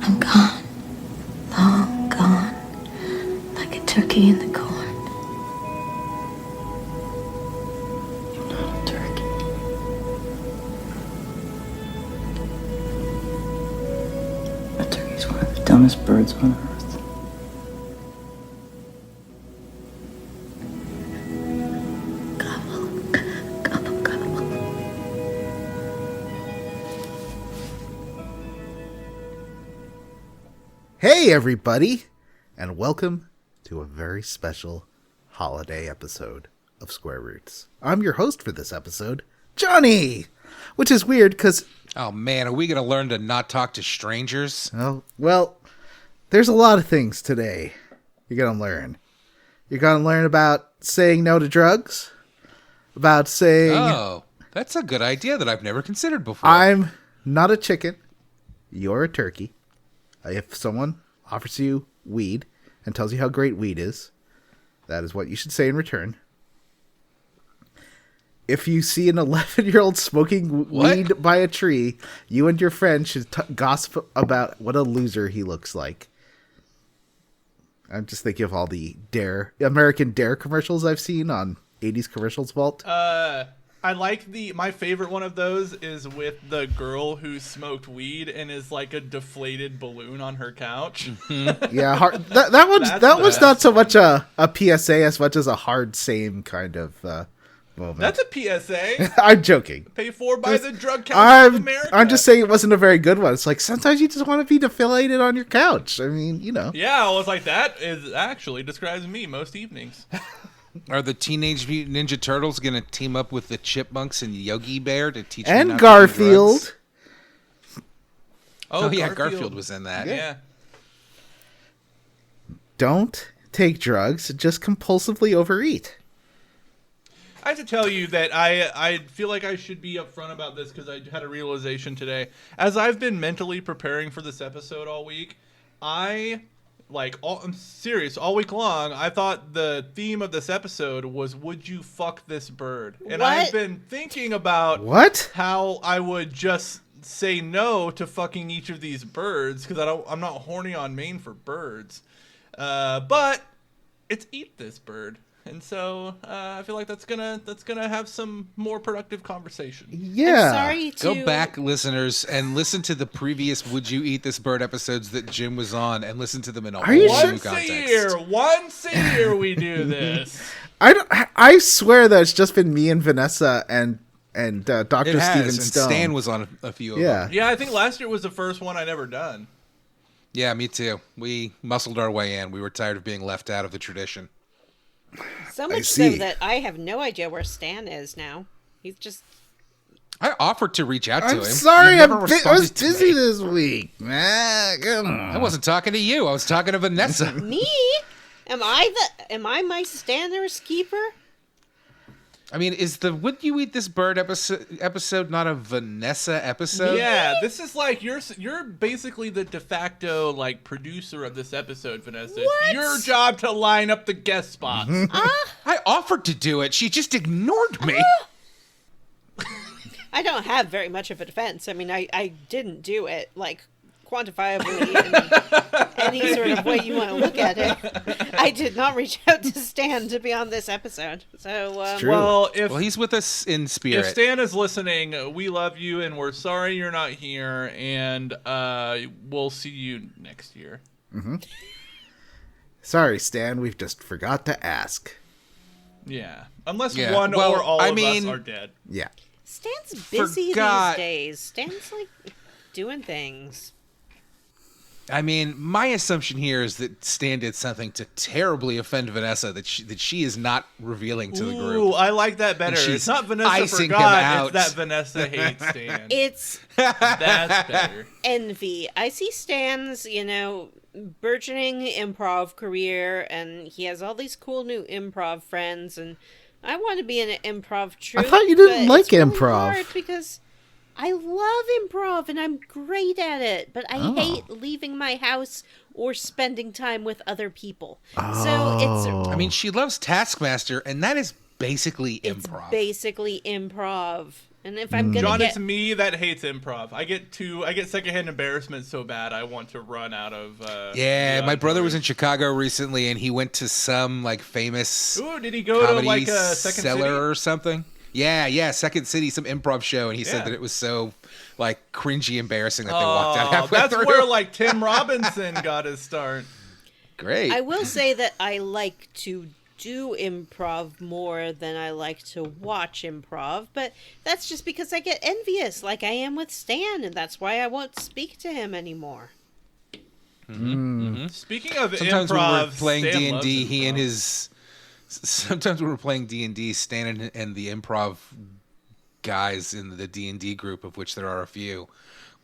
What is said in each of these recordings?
I'm gone, long gone, like a turkey in the corn. I'm not a turkey. A turkey's one of the dumbest birds on earth. Gobble, gobble, gobble. Hey, everybody, and welcome to a very special holiday episode of Square Roots. I'm your host for this episode, Johnny, which is weird because, Oh man, are we going to learn to not talk to strangers? well, there's a lot of things today you're going to learn. You're going to learn about saying no to drugs, about saying, Oh, that's a good idea that I've never considered before. I'm not a chicken, you're a turkey. If someone offers you weed and tells you how great weed is, that is what you should say in return. If you see an 11-year-old smoking weed by a tree, you and your friend should gossip about what a loser he looks like. I'm just thinking of all the American Dare commercials I've seen on 80s Commercials Vault. I like my favorite one of those is with the girl who smoked weed and is like a deflated balloon on her couch. Yeah, that was not so much a PSA as much as a hard same kind of moment. That's a PSA. I'm joking. Paid for by the Drug Council of America. I'm just saying it wasn't a very good one. It's like sometimes you just want to be deflated on your couch. I mean, you know. Yeah, I was like, that is actually describes me most evenings. Are the Teenage Mutant Ninja Turtles going to team up with the Chipmunks and Yogi Bear to teach And them not Garfield. to do drugs? Oh yeah, Garfield was in that. Yeah. Don't take drugs. Just compulsively overeat. I have to tell you that I feel like I should be upfront about this because I had a realization today. As I've been mentally preparing for this episode all week, I'm serious, all week long, I thought the theme of this episode was, would you fuck this bird? And What? I've been thinking about What? how I would just say no to fucking each of these birds because I'm not horny on main for birds. But it's eat this bird. And so I feel like that's gonna have some more productive conversation. Yeah. I'm sorry to Go back, listeners, and listen to the previous "Would You Eat This Bird" episodes that Jim was on, and listen to them in a whole you new sure? context. Once a year we do this. I swear that it's just been me and Vanessa and Dr. It has, Steven and Stone. Stan was on a few of Yeah. them. Yeah, I think last year was the first one I never done. Yeah, me too. We muscled our way in. We were tired of being left out of the tradition. so much see. so that I have no idea where Stan is now. He's just I offered to reach out to I'm him. sorry, You never I was responded to busy me. this week. Man, come on. I wasn't talking to you. I was talking to Vanessa. me. Am I my Stanner's keeper? I mean, is the "Would You Eat This Bird" episode not a Vanessa episode? Yeah, this is like you're basically the de facto like producer of this episode, Vanessa. What? It's your job to line up the guest spots. I offered to do it. She just ignored me. I don't have very much of a defense. I mean, I didn't do it, like, quantifiably in any sort of way you want to look at it. I did not reach out to Stan to be on this episode. So, True. Well, Well, he's with us in spirit. if Stan is listening, we love you and we're sorry you're not here, and we'll see you next year. Sorry, Stan, we've just forgot to ask. Yeah, unless Yeah, one well, or all I of mean- us are dead. Yeah. Stan's busy Forgot. these days. Stan's, like, doing things. I mean, my assumption here is that Stan did something to terribly offend Vanessa that she is not revealing to the Ooh, group. I like that better. And she's It's not Vanessa icing him forgot, out. it's that Vanessa hates Stan. It's That's better. envy. I see Stan's, burgeoning improv career, and he has all these cool new improv friends, and I want to be in an improv troupe. I thought you didn't but like it's really improv. hard because I love improv and I'm great at it, but I hate leaving my house or spending time with other people. So it's I mean, she loves Taskmaster, and that is basically improv. basically improv. And if I'm gonna John, get it's me that hates improv. I get secondhand embarrassment so bad I want to run out of. Yeah, the my brother was in auditorium. Chicago recently, and he went to some like famous Ooh, did he go to comedy like a Second cellar City? or something. Yeah, Second City, some improv show, and he Yeah. said that it was so like cringy, embarrassing that they walked out halfway that's through. where like Tim Robinson got his start. Great. I will say that I like to do improv more than I like to watch improv, but that's just because I get envious like I am with Stan, and that's why I won't speak to him anymore. Speaking of Sometimes improv, when we're playing Stan D&D, loves he and improv. his. Sometimes when we're playing D&D, Stan and the improv guys in the D&D group, of which there are a few,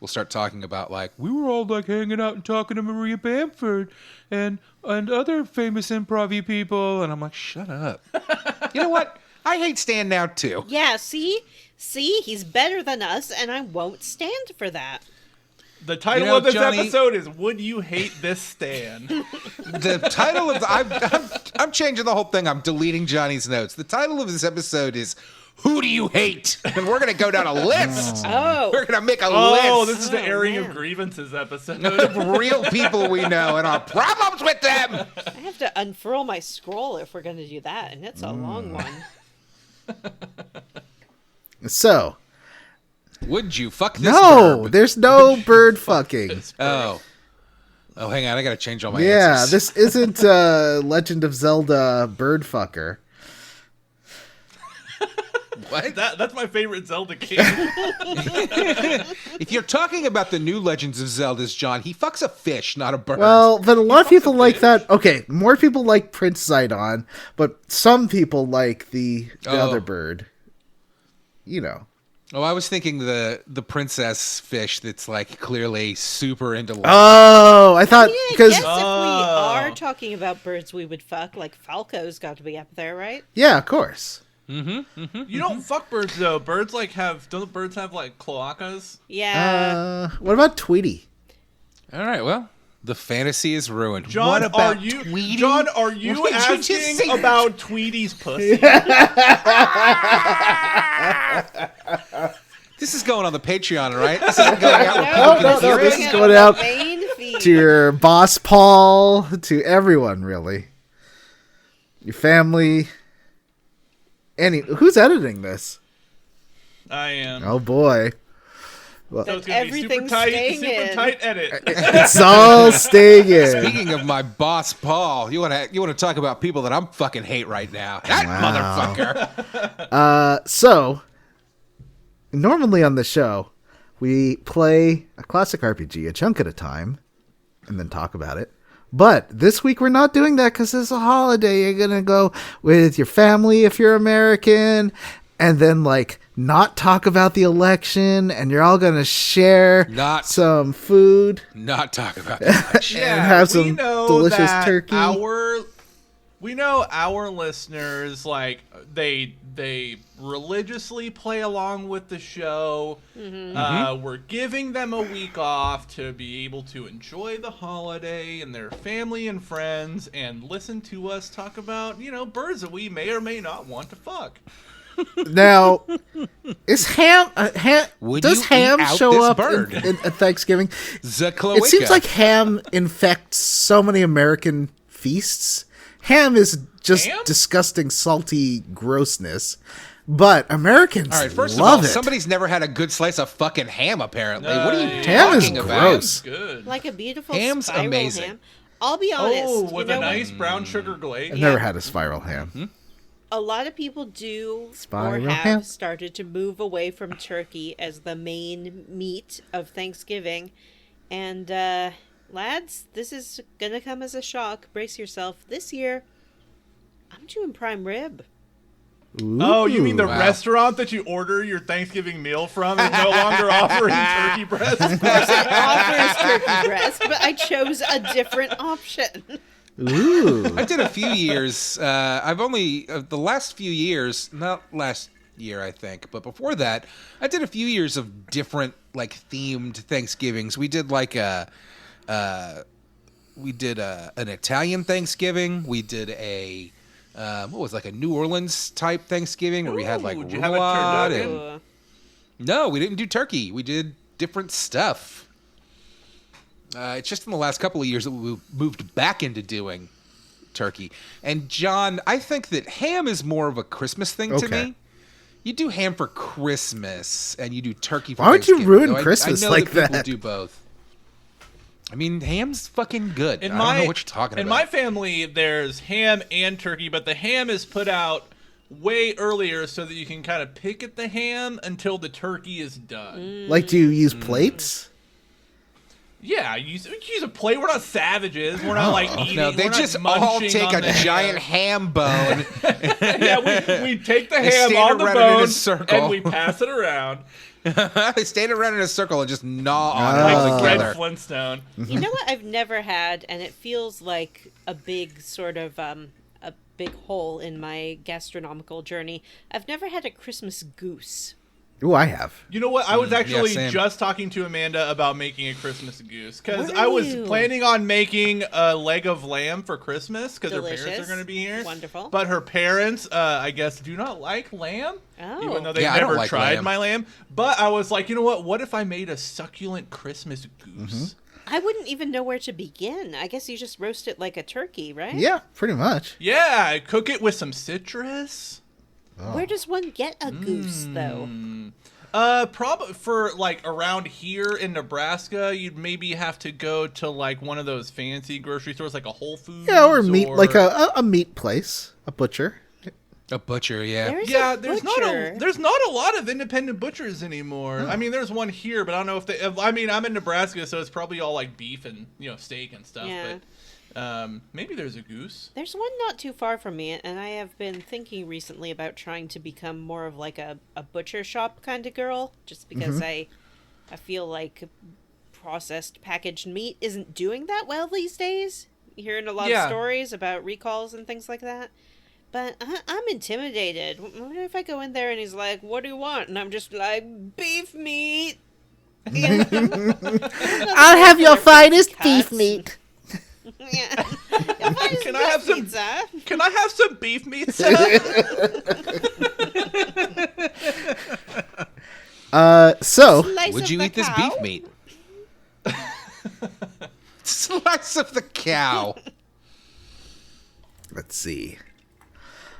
will start talking about like, we were all like hanging out and talking to Maria Bamford and other famous improv-y people, and I'm like, shut up. You know what? I hate Stan now too. Yeah, see, he's better than us, and I won't stand for that. The title You know, of this Johnny- episode is "Would You Hate This Stan?" The title of I'm changing the whole thing. I'm deleting Johnny's notes. The title of this episode is "Who Do You Hate?" and we're gonna go down a list. Oh, We're gonna make a Oh, list this is the airing man. of grievances episode. of real people we know and our problems with them. I have to unfurl my scroll if we're going to do that, and it's a long one. So, Would you fuck this no, bird? there's no bird fucking. Oh, hang on. I gotta change all my Yeah, answers. this isn't Legend of Zelda bird fucker. What? That's my favorite Zelda game. If you're talking about the new Legends of Zelda's, John, he fucks a fish, not a bird. Well, but a lot of people like that. Okay, more people like Prince Zidon, but some people like the other bird. You know. Oh, I was thinking the princess fish that's like clearly super into life. Oh, I thought Yeah, I because guess if we are talking about birds we would fuck, like Falco's got to be up there, right? yeah, of course. You don't fuck birds though. Birds don't birds have like cloacas? Yeah. What about Tweety? All right, well, the fantasy is ruined. John, what about are you Tweety? John, are you What did you just asking say? about Tweety's pussy? This is going on the Patreon, right? This isn't going out with No, people no, can hear this it? is going out Main feed. To your boss Paul, to everyone, really. Your family. Who's editing this? I am. Oh boy. So it's gonna be super Everything's tight, staying super in. tight edit. It's all staying in. Speaking of my boss, Paul, you want to talk about people that I'm fucking hate right now? That motherfucker. So, normally on the show, we play a classic RPG a chunk at a time and then talk about it. But this week we're not doing that because it's a holiday. You're going to go with your family if you're American and then like not talk about the election and you're all going to share some food. Not talk about that much. And have we some know delicious that turkey. We know our listeners like they religiously play along with the show. We're giving them a week off to be able to enjoy the holiday and their family and friends and listen to us talk about, birds that we may or may not want to fuck. Now, is ham? Would Does you ham eat out show this up bird? at Thanksgiving? The It seems like ham infects so many American feasts. Ham is just Ham? disgusting, salty grossness, but Americans All right, first of love all, it. somebody's never had a good slice of fucking ham, apparently. What are you Ham is talking about? gross. Good. Like a beautiful Ham's spiral amazing. ham. I'll be honest. Oh, you with know a what? nice brown sugar glaze. I've never had a spiral ham. A lot of people do Spiral or have ham. started to move away from turkey as the main meat of Thanksgiving. And, lads, this is going to come as a shock. Brace yourself. This year, I'm doing prime rib. Oh, you mean the Wow. restaurant that you order your Thanksgiving meal from is no longer offering turkey breast? Of course, it offers turkey breast, but I chose a different option. Ooh. I did a few years. I've only the last few years, not last year, I think, but before that, I did a few years of different like themed Thanksgivings. We did like an Italian Thanksgiving. We did a what was like a New Orleans type Thanksgiving where we had like Ooh, did you have a roulade turducken? and No, we didn't do turkey. We did different stuff. It's just in the last couple of years that we moved back into doing turkey. And John, I think that ham is more of a Christmas thing to me. You do ham for Christmas, and you do turkey for Why would you Thanksgiving. ruin Christmas I know like that? that? People do both. I mean, ham's fucking good. I don't know what you're talking about. In my family, there's ham and turkey, but the ham is put out way earlier so that you can kind of pick at the ham until the turkey is done. Like, do you use plates? Yeah, you use a plate. We're not savages. We're not like eating. No, they we're not just all munching take on a the giant ham bone. Yeah, we take the They ham stand on the around it in a bone circle. and we pass it around They stand around in a circle and just gnaw on it like all the Red together. Flintstone. You know what I've never had, and it feels like a big sort of a big hole in my gastronomical journey. I've never had a Christmas goose. Ooh, I have. You know what? I was actually same. just talking to Amanda about making a Christmas goose because Were I was you? planning on making a leg of lamb for Christmas because her parents Delicious. are going to be here. Wonderful. But her parents, I guess, do not like lamb, Oh. even though they've Yeah, I don't never like tried lamb. my lamb. But I was like, you know what? What if I made a succulent Christmas goose? I wouldn't even know where to begin. I guess you just roast it like a turkey, right? Yeah, pretty much. Yeah, cook it with some citrus. Where does one get a goose, though? Probably for like around here in Nebraska, you'd maybe have to go to like one of those fancy grocery stores, like a Whole Foods. Yeah, or meat, like a meat place, a butcher. A butcher, yeah. There's Yeah, a there's butcher. not a lot of independent butchers anymore. I mean, there's one here, but I don't know if they. I mean, I'm in Nebraska, so it's probably all like beef and steak and stuff. Yeah. But maybe there's a goose. There's one not too far from me, and I have been thinking recently about trying to become more of like a butcher shop kind of girl, just because I feel like processed packaged meat isn't doing that well these days. You're hearing a lot of stories about recalls and things like that. But I'm intimidated. What if I go in there and he's like, "What do you want?" And I'm just like, "Beef meat." I'll have your finest beef meat. Yeah. Can I have some? Pizza? Can I have some beef meat, sir? So Slice Would of you the eat this cow? beef meat? Slice of the cow. let's see.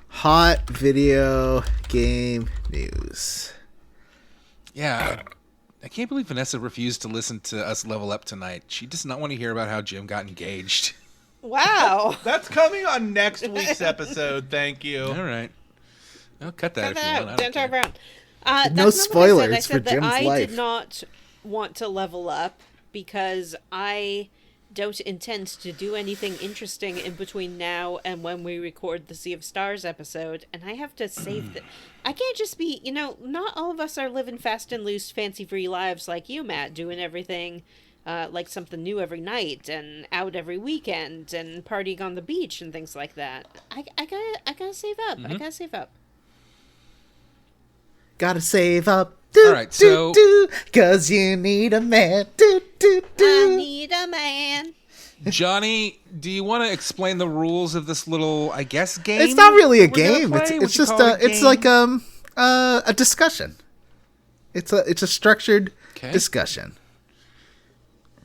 Hot video game news. Yeah. I can't believe Vanessa refused to listen to us level up tonight. She does not want to hear about how Jim got engaged. Wow. That's coming on next week's episode. Thank you. All right. I'll cut that Cut if you that want. I out. don't Don't care. talk about. No That's not what I spoilers said. I for said that Jim's I life. did not want to level up because I don't intend to do anything interesting in between now and when we record the Sea of Stars episode, and I have to save that. I can't just be, not all of us are living fast and loose, fancy-free lives like you, Matt, doing everything like something new every night and out every weekend and partying on the beach and things like that. I gotta save up. I gotta save up. Gotta save up. Do, All right, so- cause you need a man. Do, do, I do. need a man. Johnny, do you want to explain the rules of this little, I guess, game? It's not really a we're gonna game. play? It's Would you just call it a it's game? like a discussion. It's a structured Okay. discussion.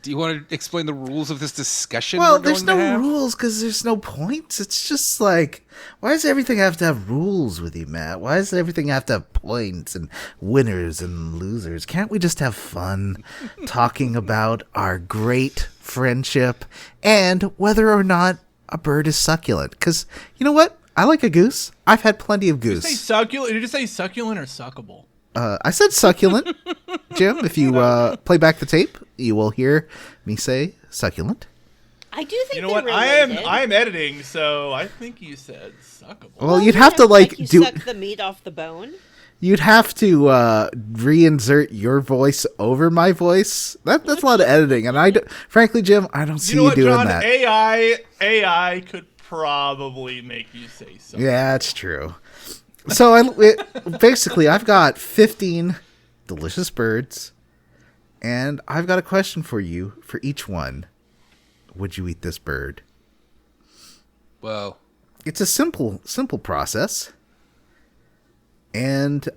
Do you want to explain the rules of this discussion? Well, we're there's going to no have? rules because there's no points. It's just like, why does everything have to have rules with you, Matt? Why does everything have to have points and winners and losers? Can't we just have fun talking about our great friendship and whether or not a bird is succulent? Because you know what? I like a goose. I've had plenty of Did you say goose. succulent? Did you say succulent or suckable? I said succulent, Jim. If you play back the tape, you will hear me say succulent. I do think You know they're what? related. I am editing, so I think you said suckable. Well, you'd have to you do. suck the meat off the bone. You'd have to reinsert your voice over my voice. That's a lot of editing, and frankly, Jim, I don't see You know what, doing John? that. AI could probably make you say something. Yeah, that's true. So basically, I've got 15 delicious birds, and I've got a question for you for each one. Would you eat this bird? Well, It's a simple process. And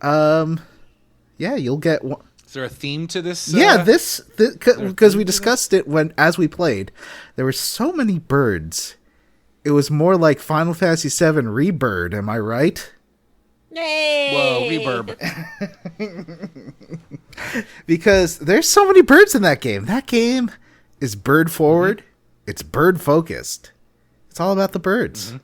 Yeah, you'll get one. Is there a theme to this? Yeah, this because we discussed it as we played. There were so many birds. It was more like Final Fantasy VII Rebirth. Am I right? Yay! Whoa, reverb. Because there's so many birds in that game. That game is bird forward. It's bird focused. It's all about the birds.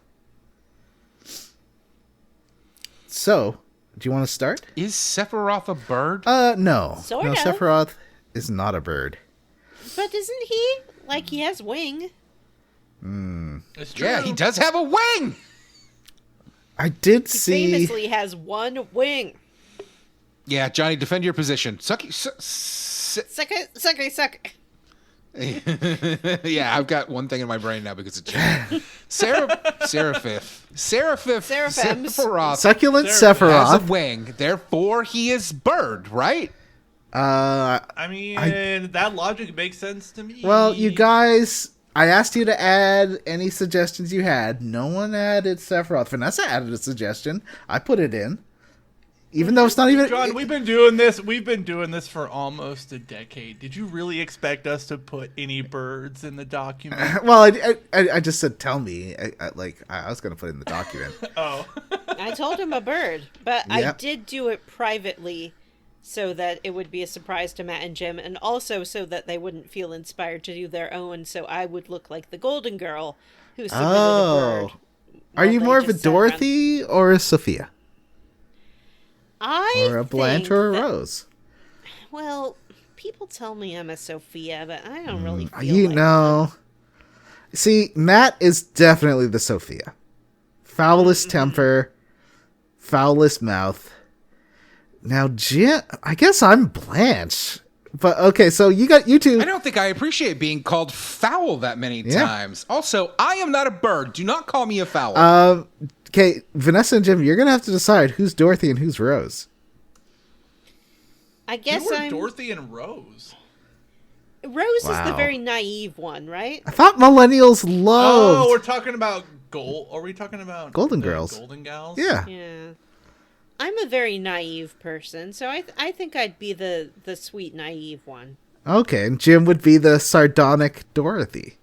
So, do you want to start? Is Sephiroth a bird? No. Sort no, of. Sephiroth is not a bird. But isn't he? Like, he has wing. It's true. Yeah, he does have a wing. I did He see. famously has one wing. Yeah, Johnny, defend your position. Suck it. Suck it, suck it, suck it. Yeah, I've got one thing in my brain now because of Johnny. Seraphim. Seraphims. Sephiroth Succulent has a Sephiroth. wing, therefore he is bird, right? I mean, that logic makes sense to me. Well, you guys, I asked you to add any suggestions you had. No one added Sephiroth. Vanessa added a suggestion. I put it in. Even though it's not even... John, we've been doing this. We've been doing this for almost a decade. Did you really expect us to put any birds in the document? Well, I just said, tell me. I was going to put it in the document. Oh. I told him a bird, but I Yep. did do it privately so that it would be a surprise to Matt and Jim, and also so that they wouldn't feel inspired to do their own, so I would look like the golden girl who submitted a bird. Are you while more they of a just sat around. Dorothy or a Sophia? I Or a Blanche think or a that- Rose? Well, people tell me I'm a Sophia, but I don't really feel You like know. See, Matt is definitely the Sophia. Foulest temper, foulest mouth. Now, Jim, I guess I'm Blanche. But okay, so you two. I don't think I appreciate being called foul that many Yeah. times. Also, I am not a bird. Do not call me a fowl. Okay, Vanessa and Jim, you're gonna have to decide who's Dorothy and who's Rose. I guess You were I'm Dorothy and Rose. Rose is the Wow. very naive one, right? I thought millennials loved. Oh, we're talking about gold. Are we talking about Golden the Girls. Golden Gals? Yeah. Yeah. I'm a very naive person, so I think I'd be the sweet naive one. Okay, and Jim would be the sardonic Dorothy.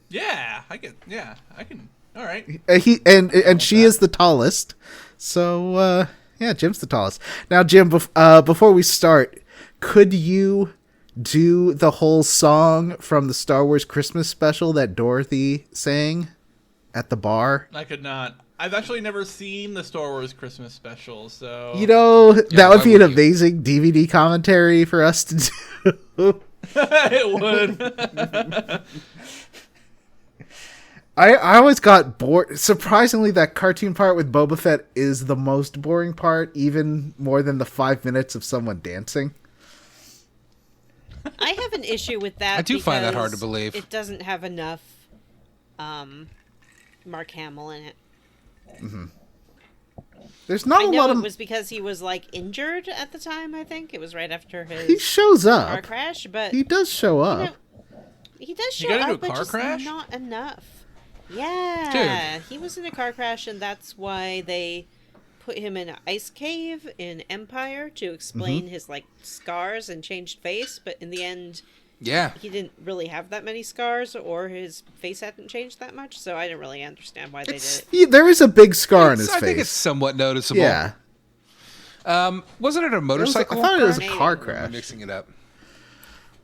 Yeah, I can. Yeah, I can. All right. And she is the tallest. So yeah, Jim's the tallest. Now, Jim, before we start, could you do the whole song from the Star Wars Christmas special that Dorothy sang at the bar? I could not. I've actually never seen the Star Wars Christmas special, so You know, that would why be an would you? amazing DVD commentary for us to do. it would. I always got bored. Surprisingly, that cartoon part with Boba Fett is the most boring part, even more than the 5 minutes of someone dancing. I have an issue with that. I do find that hard to because believe. It doesn't have enough Mark Hamill in it. There's not I a know lot it of... was because he was like injured at the time, I think. It was right after He his shows car up. crash, but He does show up. know, he does He show got into up, a but car just crash? not enough. Yeah, he was in a car crash, and that's why they put him in an ice cave in Empire to explain his like scars and changed face. But in the end, Yeah. he didn't really have that many scars, or his face hadn't changed that much. So I didn't really understand why they did it. Yeah, there is a big scar on his I think it's face. somewhat noticeable. Yeah. Wasn't it a I motorcycle? thought it was a Maybe. car Or am I crash. mixing it up.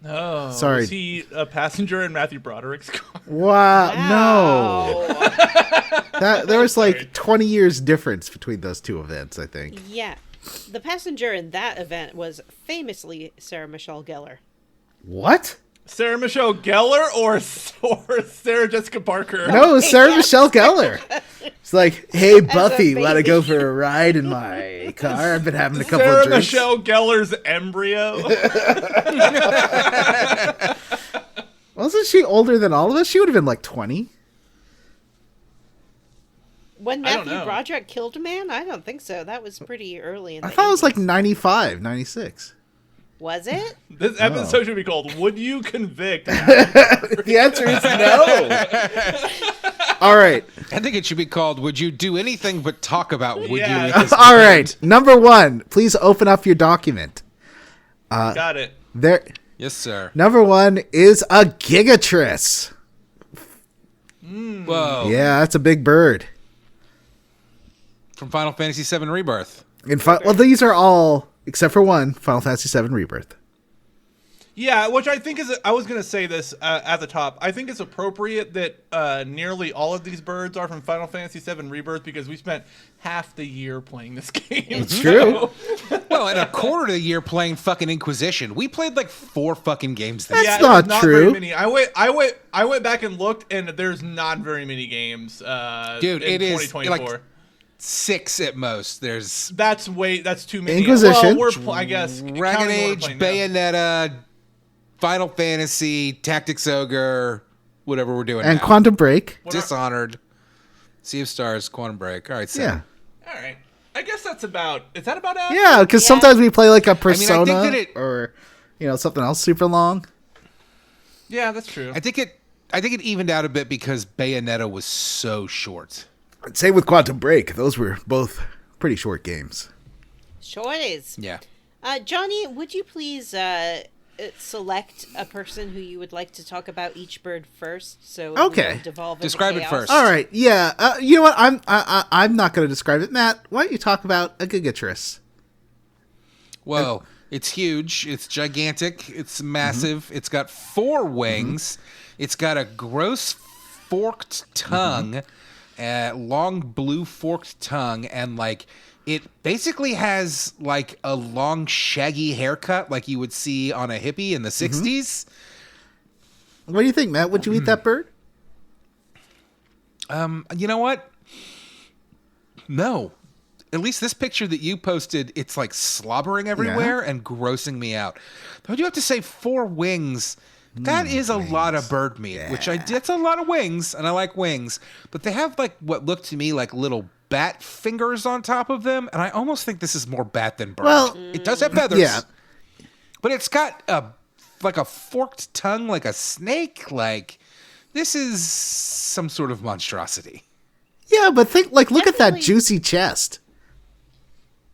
Oh, Sorry. Was he a passenger in Matthew Broderick's car? Wow, no. Wow. There was like 20 years difference between those two events, I think. Yeah. The passenger in that event was famously Sarah Michelle Gellar. What? Sarah Michelle Gellar or Sarah Jessica Parker? No, it was Sarah Michelle Gellar. It's like, hey, As a Buffy, want to baby. go for a ride in my car? I've been having a couple Sarah of drinks. Michelle Gellar's embryo. Wasn't she older than all of us? She would have been like 20. When I don't Matthew know. Broderick killed a man? I don't think so. That was pretty early in the I thought it was like 80s. 95, 96. Was it? This episode should be called "Would You Convict?" The answer is no. All right. I think it should be called "Would You Do Anything But Talk About Would Yeah. You?" Make Us All right. Defend? Number 1. Please open up your document. Got it. There. Yes, sir. Number 1 is a Gigatris. Whoa. Yeah, that's a big bird. From Final Fantasy VII Rebirth. Well, these are all except for one, Final Fantasy VII Rebirth. Yeah, which I think is, I was going to say this at the top. I think it's appropriate that nearly all of these birds are from Final Fantasy VII Rebirth because we spent half the year playing this game. It's true. Well, and a quarter of the year playing fucking Inquisition. We played like 4 fucking games this That's year. it was not very true. many. I went back and looked, and there's not very many games. Dude, in it is 2024. like 6 at most. There's That's too many. Inquisition. Well, I guess Dragon counting what we're Age, playing now. Bayonetta, Final Fantasy, Tactics Ogre, whatever we're doing And now. Quantum Break. Dishonored, Sea of Stars, Quantum Break. All right, so Yeah. All right. I guess that's about. Is that about it? Yeah, because Yeah. sometimes we play like a I Persona think that it- or, something else super long. Yeah, that's true. I think it evened out a bit because Bayonetta was so short. Same with Quantum Break. Those were both pretty short games. Shorties. Yeah. Johnny, would you please select a person who you would like to talk about each bird first? So Okay. we don't devolve into Describe it chaos? first. All right. Yeah. You know what? I'm not going to describe it. Matt, why don't you talk about a Gigatris? Whoa. It's huge. It's gigantic. It's massive. It's got 4 wings. It's got a gross forked tongue, long blue forked tongue, and like it basically has like a long shaggy haircut like you would see on a hippie in the 60s. What do you think, Matt? Would you eat that bird? You know what? No. At least this picture that you posted, it's like slobbering everywhere and grossing me out. Though I do have to say 4 wings. That is a lot of bird meat, which that's a lot of wings, and I like wings. But they have like what look to me like little bat fingers on top of them, and I almost think this is more bat than bird. Well, it does have feathers. yeah. But it's got a forked tongue like a snake. Like this is some sort of monstrosity. Yeah, but look at that Definitely. juicy chest.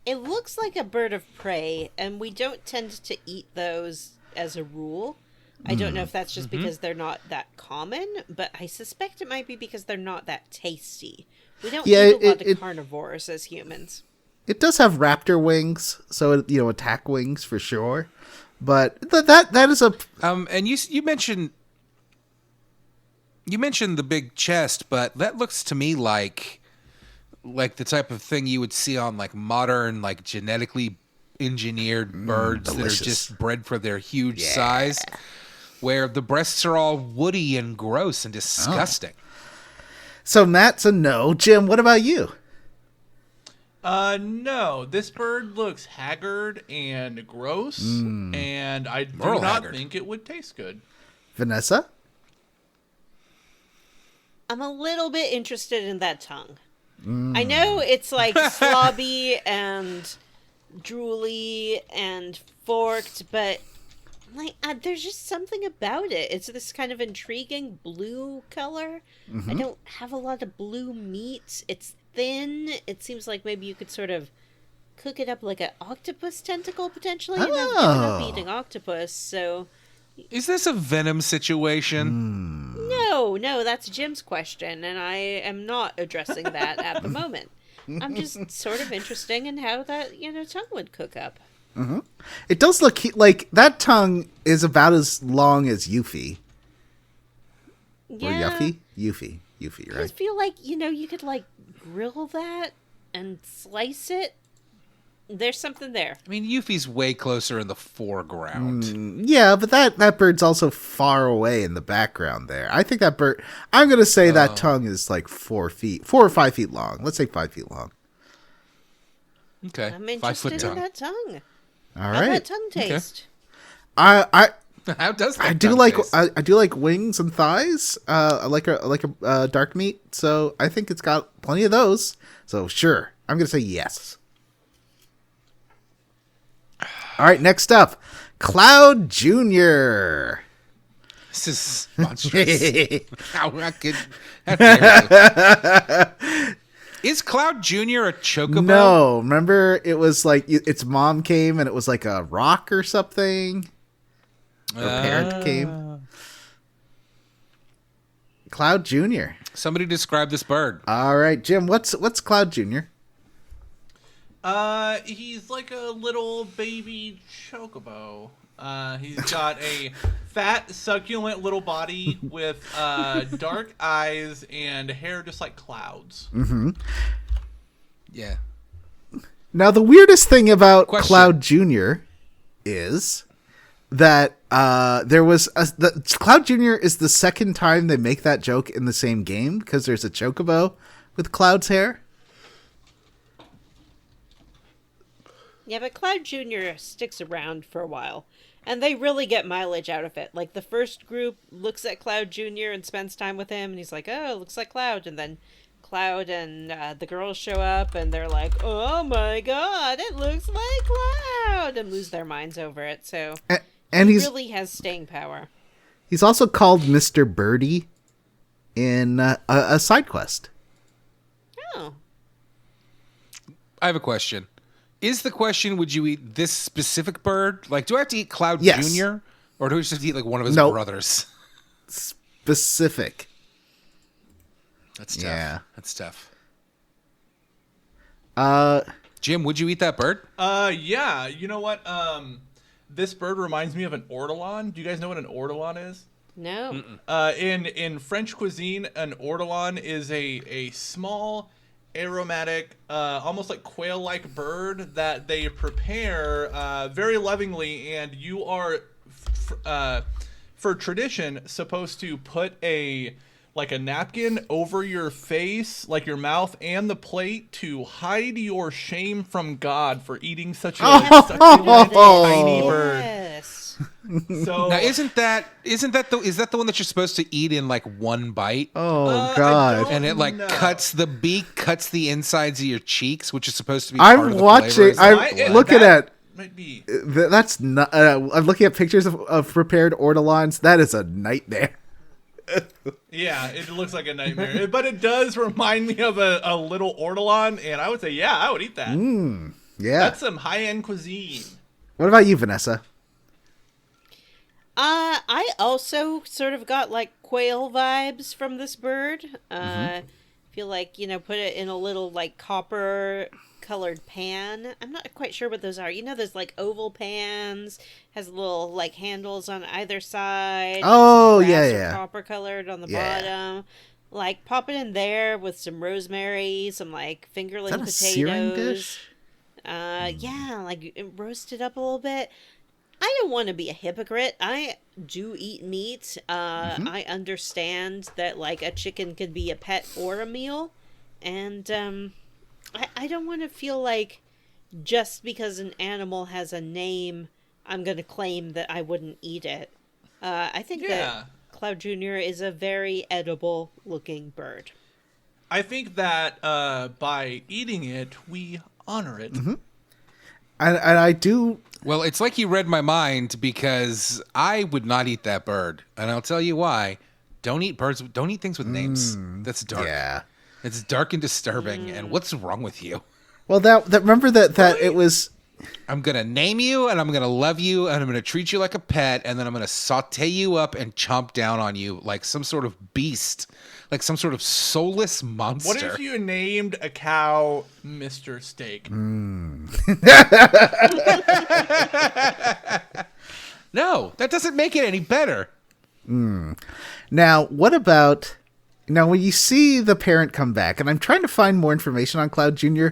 It looks like a bird of prey, and we don't tend to eat those as a rule. I don't know if that's just because they're not that common, but I suspect it might be because they're not that tasty. We don't Yeah, eat a lot it- of carnivores as humans. It does have raptor wings, so attack wings for sure. But that is a And you mentioned the big chest, but that looks to me like the type of thing you would see on like modern like genetically engineered birds delicious. that are just bred for their huge size, where the breasts are all woody and gross and disgusting. so Matt's a no. Jim, what about you? No, this bird looks haggard and gross, and I do Merle not haggard. think it would taste good. Vanessa? I'm a little bit interested in that tongue. I know it's like slobby and drooly and forked, but like there's just something about it. It's this kind of intriguing blue color. I don't have a lot of blue meat. It's thin. It seems like maybe you could sort of cook it up like an octopus tentacle potentially. And I've given up Oh. eating octopus, so Is this a Venom situation? no, that's Jim's question, and I am not addressing that at the moment. I'm just sort of interested in how that, tongue would cook up. It does look like that tongue is about as long as Yuffie. Or Yeah. Yuffie? Yuffie, I right? just feel like, you could like grill that and slice it. There's something there. I mean, Yuffie's way closer in the foreground. Yeah, but that bird's also far away in the background there. I think that bird, I'm going to say that tongue is like 4 or 5 feet long. Let's say 5 feet long. Okay, I'm 5 foot interested in tongue. that tongue. All How's that right. tongue taste? I How does that I do tongue like taste? I do like wings and thighs. I like a dark meat, so I think it's got plenty of those. So sure, I'm gonna say yes. All right, next up, Cloud Junior. This is monstrous. How dare you. Is Cloud Jr. a chocobo? No, remember it was like its mom came and it was like a rock or something. Her parent came. Cloud Jr. Somebody describe this bird. All right, Jim. What's Cloud Jr.? He's like a little baby chocobo. He's got a fat, succulent little body with dark eyes and hair just like clouds. Mm-hmm. Yeah. Now, the weirdest thing about Question. Cloud Jr. is that Cloud Jr. is the second time they make that joke in the same game because there's a chocobo with Cloud's hair. Yeah, but Cloud Jr. sticks around for a while. And they really get mileage out of it. Like, the first group looks at Cloud Jr. and spends time with him, and he's like, oh, it looks like Cloud. And then Cloud and the girls show up, and they're like, oh my god, it looks like Cloud! And lose their minds over it, so... And he he's really has staying power. He's also called Mr. Birdie in a side quest. Oh. I have a question. Is the question, would you eat this specific bird? Like, do I have to eat Cloud Yes. Jr.? Or do I just have to eat, like, one of his Nope. brothers? Specific. That's tough. Yeah. That's tough. Jim, would you eat that bird? Yeah. You know what? This bird reminds me of an ortolan. Do you guys know what an ortolan is? No. In French cuisine, an ortolan is a small, aromatic, almost like quail-like bird that they prepare very lovingly, and you are, for tradition, supposed to put a napkin over your face, like your mouth and the plate, to hide your shame from God for eating such a succulent, tiny bird. Yes. So Now, is that the one that you're supposed to eat in like one bite? Oh God! don't And it like know. cuts the beak, cuts the insides of your cheeks, which is supposed to be part I'm of the watching. flavor. I'm looking that at. might be. That's not. I'm looking at pictures of prepared ortolans. That is a nightmare. Yeah, it looks like a nightmare, but it does remind me of a little ortolan, and I would say, yeah, I would eat that. Yeah. That's some high-end cuisine. What about you, Vanessa? I also sort of got like quail vibes from this bird. Feel like, put it in a little like copper colored pan. I'm not quite sure what those are. There's like oval pans, has little like handles on either side. Oh, brass yeah, or yeah. copper colored on the Yeah. bottom. Like pop it in there with some rosemary, some like fingerling Is that a searing potatoes. dish? Yeah, like roast it up a little bit. I don't want to be a hypocrite. I do eat meat. I understand that like a chicken could be a pet or a meal, and I don't want to feel like just because an animal has a name, I'm going to claim that I wouldn't eat it. I think that Cloud Jr. is a very edible looking bird. I think that by eating it, we honor it. And I do. Well, it's like you read my mind, because I would not eat that bird, and I'll tell you why. Don't eat birds. Don't eat things with names. That's dark. Yeah. It's dark and disturbing. And what's wrong with you? Well, that remember that it was. I'm gonna name you, and I'm gonna love you, and I'm gonna treat you like a pet, and then I'm gonna saute you up and chomp down on you like some sort of beast, like some sort of soulless monster. What if you named a cow Mr. Steak? No, that doesn't make it any better. Now, what about? Now, when you see the parent come back, and I'm trying to find more information on Cloud Jr.,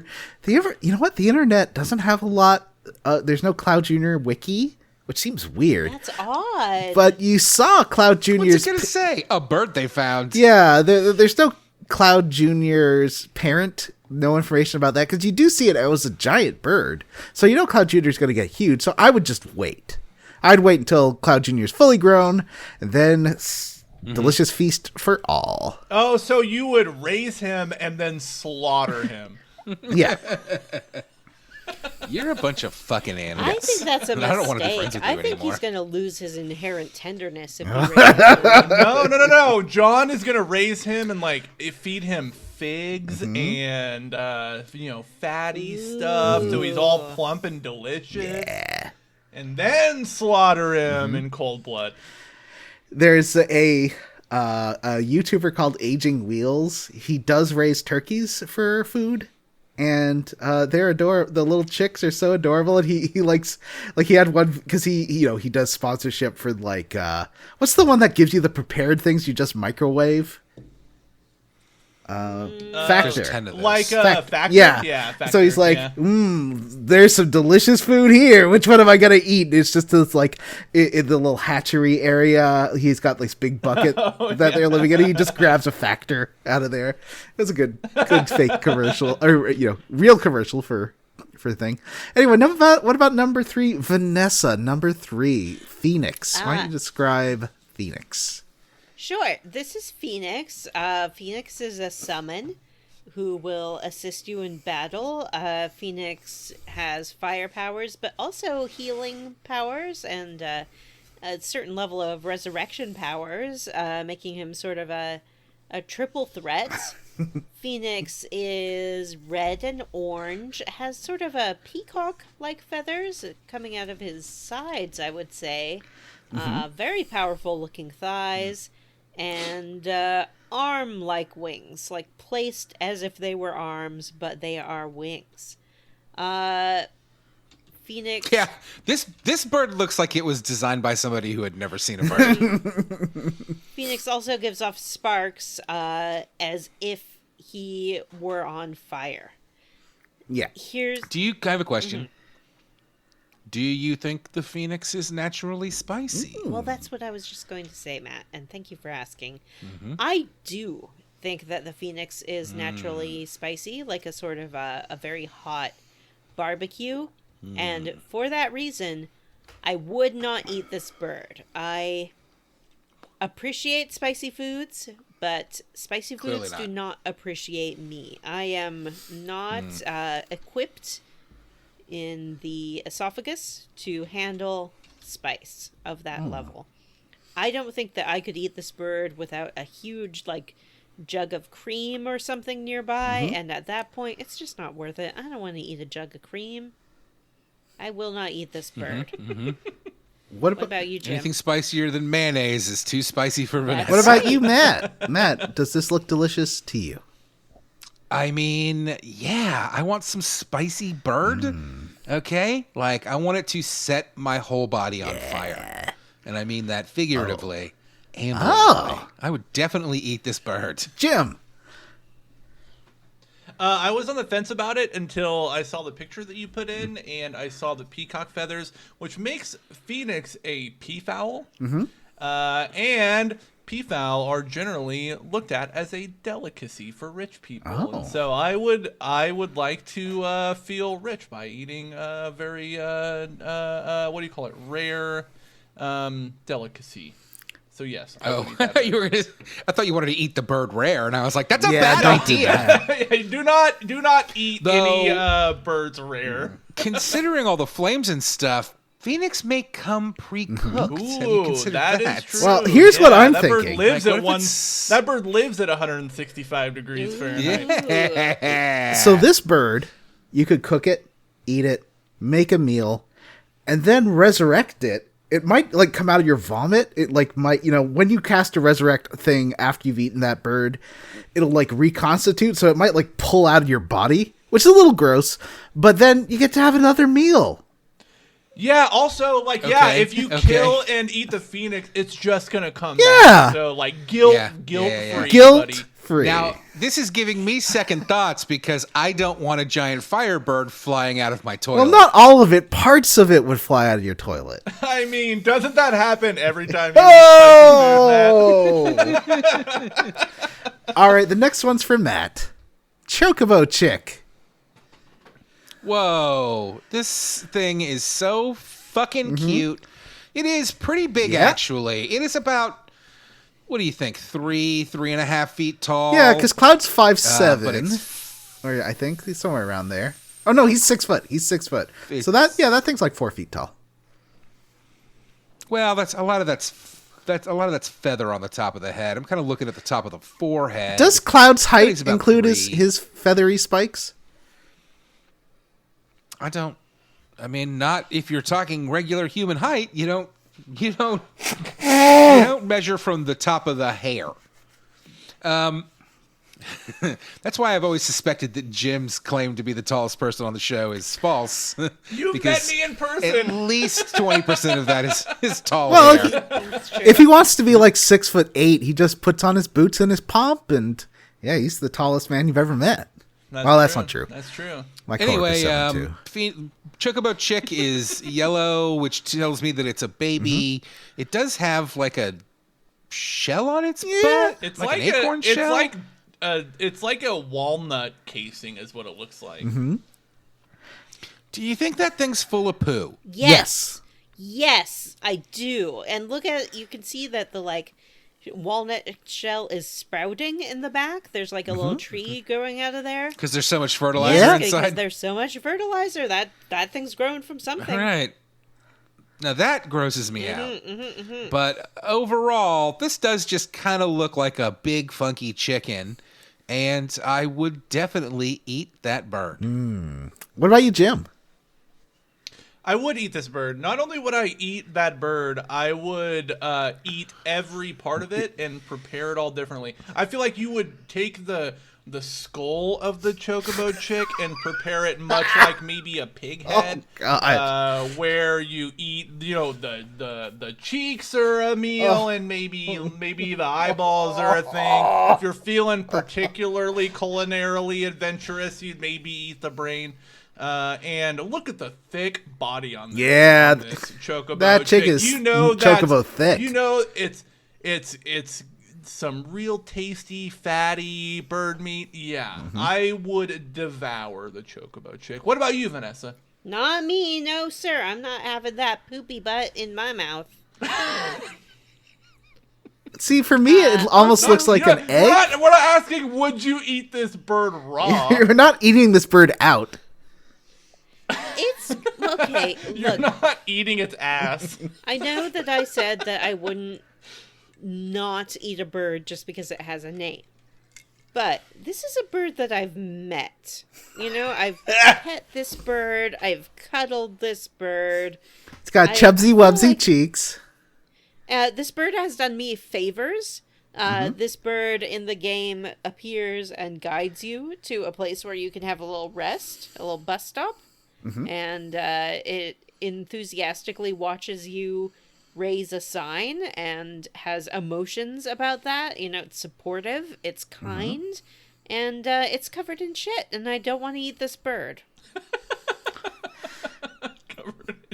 you know what? The internet doesn't have a lot. There's no Cloud Jr. wiki, which seems weird. That's odd. But you saw Cloud Jr.'s. What's it gonna say? A bird they found. Yeah, there's no Cloud Jr.'s parent. No information about that, because you do see it. It was a giant bird, so you know Cloud Jr. is going to get huge. So I would just wait. I'd wait until Cloud Jr. is fully grown, and then delicious feast for all. Oh, so you would raise him and then slaughter him. Yeah. You're a bunch of fucking animals. I think that's a And mistake. I don't want to be friends with you I think anymore. he's going to lose his inherent tenderness if he raises him. No. John is gonna raise him and like feed him figs and fatty stuff, so he's all plump and delicious. Yeah. And then slaughter him in cold blood. There's a YouTuber called Aging Wheels. He does raise turkeys for food, and they're adorable. The little chicks are so adorable, and he likes, like, he had one because he does sponsorship for like what's the one that gives you the prepared things you just microwave? Factor. There's 10 of those. Like Factor? Yeah. Factor, So he's like, yeah. there's some delicious food here. Which one am I going to eat? And it's just this, like, in the little hatchery area. He's got this big bucket that they're living in. He just grabs a Factor out of there. It's a good fake commercial, or, real commercial for the thing. Anyway, what about number 3? Vanessa, number 3, Phoenix. Why don't you describe Phoenix? Sure. This is Phoenix. Phoenix is a summon who will assist you in battle. Phoenix has fire powers, but also healing powers and a certain level of resurrection powers, making him sort of a triple threat. Phoenix is red and orange, has sort of a peacock-like feathers coming out of his sides, I would say. Very powerful-looking thighs. And arm-like wings, like placed as if they were arms, but they are wings. Phoenix. Yeah, this bird looks like it was designed by somebody who had never seen a bird. Phoenix also gives off sparks as if he were on fire. Yeah. I have a question. Do you think the Phoenix is naturally spicy? Well, that's what I was just going to say, Matt, and thank you for asking. I do think that the Phoenix is naturally spicy, like a sort of a very hot barbecue. And for that reason, I would not eat this bird. I appreciate spicy foods, but spicy foods do not appreciate me. I am not equipped in the esophagus to handle spice of that level. I don't think that I could eat this bird without a huge, like, jug of cream or something nearby, and at that point, it's just not worth it. I don't want to eat a jug of cream. I will not eat this bird. What What about you, Jim? Anything spicier than mayonnaise is too spicy for Vanessa. What about you, Matt? Matt, does this look delicious to you? I mean, yeah, I want some spicy bird. Okay? Like, I want it to set my whole body on fire. And I mean that figuratively and literally. I would definitely eat this bird. Jim. I was on the fence about it until I saw the picture that you put in, and I saw the peacock feathers, which makes Phoenix a peafowl. And peafowl are generally looked at as a delicacy for rich people. And so I would like to feel rich by eating a very what do you call it, rare delicacy. So yes. I thought you wanted to eat the bird rare, and I was like, that's a Yeah, bad don't do idea. that. do not eat any birds rare. Considering all the flames and stuff, Phoenix may come pre-cooked. Have you Ooh, considered that that? is true. Well, here's what I'm that thinking. Bird lives Like, at what if it's- that bird lives at 165 degrees Fahrenheit. Yeah. So this bird, you could cook it, eat it, make a meal, and then resurrect it. It might, like, come out of your vomit. It, like, might, when you cast a resurrect thing after you've eaten that bird, it'll, like, reconstitute, so it might, like, pull out of your body, which is a little gross, but then you get to have another meal. Yeah, also, like, Okay, if you okay. kill and eat the Phoenix, it's just gonna come Yeah. back. So, like, guilt-free, buddy. Guilt-free. Now, this is giving me second thoughts because I don't want a giant firebird flying out of my toilet. Well, not all of it. Parts of it would fly out of your toilet. I mean, doesn't that happen every time you eat spicy food, Matt? Oh! All right, the next one's for Matt. Chocobo Chick. Whoa, this thing is so fucking cute. It is pretty big, Yeah. actually. It is about, what do you think, 3.5 feet tall? Yeah, because Cloud's 5'7". but it's Or I think he's somewhere around there. Oh no, he's 6 foot. He's 6 foot. So that thing's like 4 feet tall. Well, that's a lot of that's feather on the top of the head. I'm kind of looking at the top of the forehead. Does Cloud's He's height about include 3. his feathery spikes? I mean, not if you're talking regular human height. You don't measure from the top of the hair. That's why I've always suspected that Jim's claim to be the tallest person on the show is false. You've met me in person. At least 20% of that is tall Well, hair. if he wants to be like 6'8", he just puts on his boots and his pomp, and yeah, he's the tallest man you've ever met. That's not true. That's true. My coworker Anyway, said it too. Chocobo Chick is yellow, which tells me that it's a baby. Mm-hmm. It does have like a shell on its butt. It's like like an acorn shell. It's like a walnut casing, is what it looks like. Mm-hmm. Do you think that thing's full of poo? Yes. Yes, I do. And look at, you can see that the like walnut shell is sprouting in the back. There's like a little tree growing out of there. Because there's so much fertilizer Yeah. Because inside. there's so much fertilizer that thing's growing from something. All right. Now that grosses me out. But overall, this does just kind of look like a big funky chicken, and I would definitely eat that bird. What about you, Jim? I would eat this bird. Not only would I eat that bird, I would eat every part of it and prepare it all differently. I feel like you would take the skull of the chocobo chick and prepare it much like maybe a pig head, where you eat, the cheeks are a meal, and maybe the eyeballs are a thing. If you're feeling particularly culinarily adventurous, you'd maybe eat the brain. And look at the thick body on this, Yeah, on this chocobo that chick is chocobo thick. You know it's some real tasty, fatty bird meat. Yeah, I would devour the chocobo chick. What about you, Vanessa? Not me, no sir. I'm not having that poopy butt in my mouth. See, for me, it almost looks like an egg. We're not asking, would you eat this bird raw? You're not eating this bird out. It's okay. You're Look, not eating its ass. I know that I said that I wouldn't not eat a bird just because it has a name. But this is a bird that I've met. I've pet this bird. I've cuddled this bird. It's got chubsy wubsy cheeks. This bird has done me favors. This bird in the game appears and guides you to a place where you can have a little rest, a little bus stop. And it enthusiastically watches you raise a sign and has emotions about that. It's supportive, it's kind, and it's covered in shit, and I don't want to eat this bird.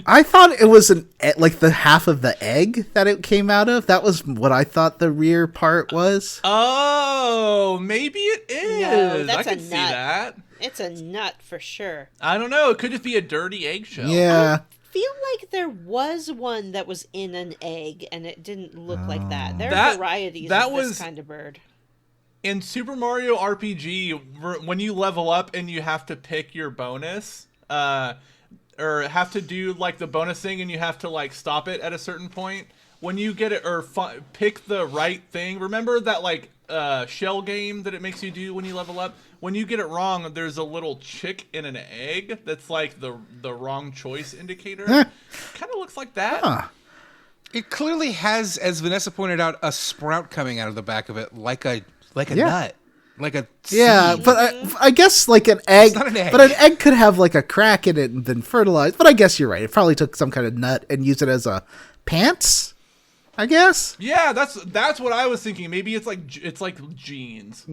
I thought it was like the half of the egg that it came out of. That was what I thought the rear part was. Oh, maybe it is. No, that's I can a see nut. that. It's a nut for sure. I don't know. It could just be a dirty eggshell. Yeah. I feel like there was one that was in an egg, and it didn't look like that. There That- are varieties that of was- this kind of bird. In Super Mario RPG, when you level up and you have to pick your bonus, or have to do like the bonus thing, and you have to like stop it at a certain point. When you get it or pick the right thing, remember that like shell game that it makes you do when you level up? When you get it wrong, there's a little chick in an egg that's like the wrong choice indicator. Kind of looks like that. Huh. It clearly has, as Vanessa pointed out, a sprout coming out of the back of it, like a nut, like a Yeah, seed. but I guess like an egg, not an egg. but an egg could have like a crack in it and then fertilized. But I guess you're right. It probably took some kind of nut and used it as a pants, I guess. Yeah, that's what I was thinking. Maybe it's like jeans.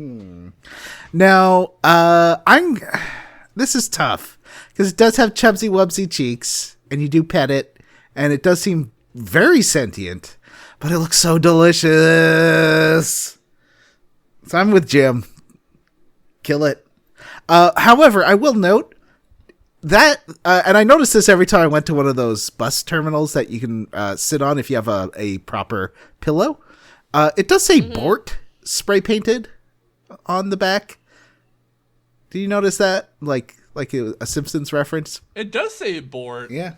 Now, this is tough because it does have chubsy wubsy cheeks, and you do pet it, and it does seem very sentient, but it looks so delicious. So I'm with Jim. Kill it. However, I will note that, and I noticed this every time I went to one of those bus terminals that you can sit on if you have a proper pillow. It does say Bort spray painted on the back. Do you notice that? Like like a Simpsons reference? It does say Bort. Yeah,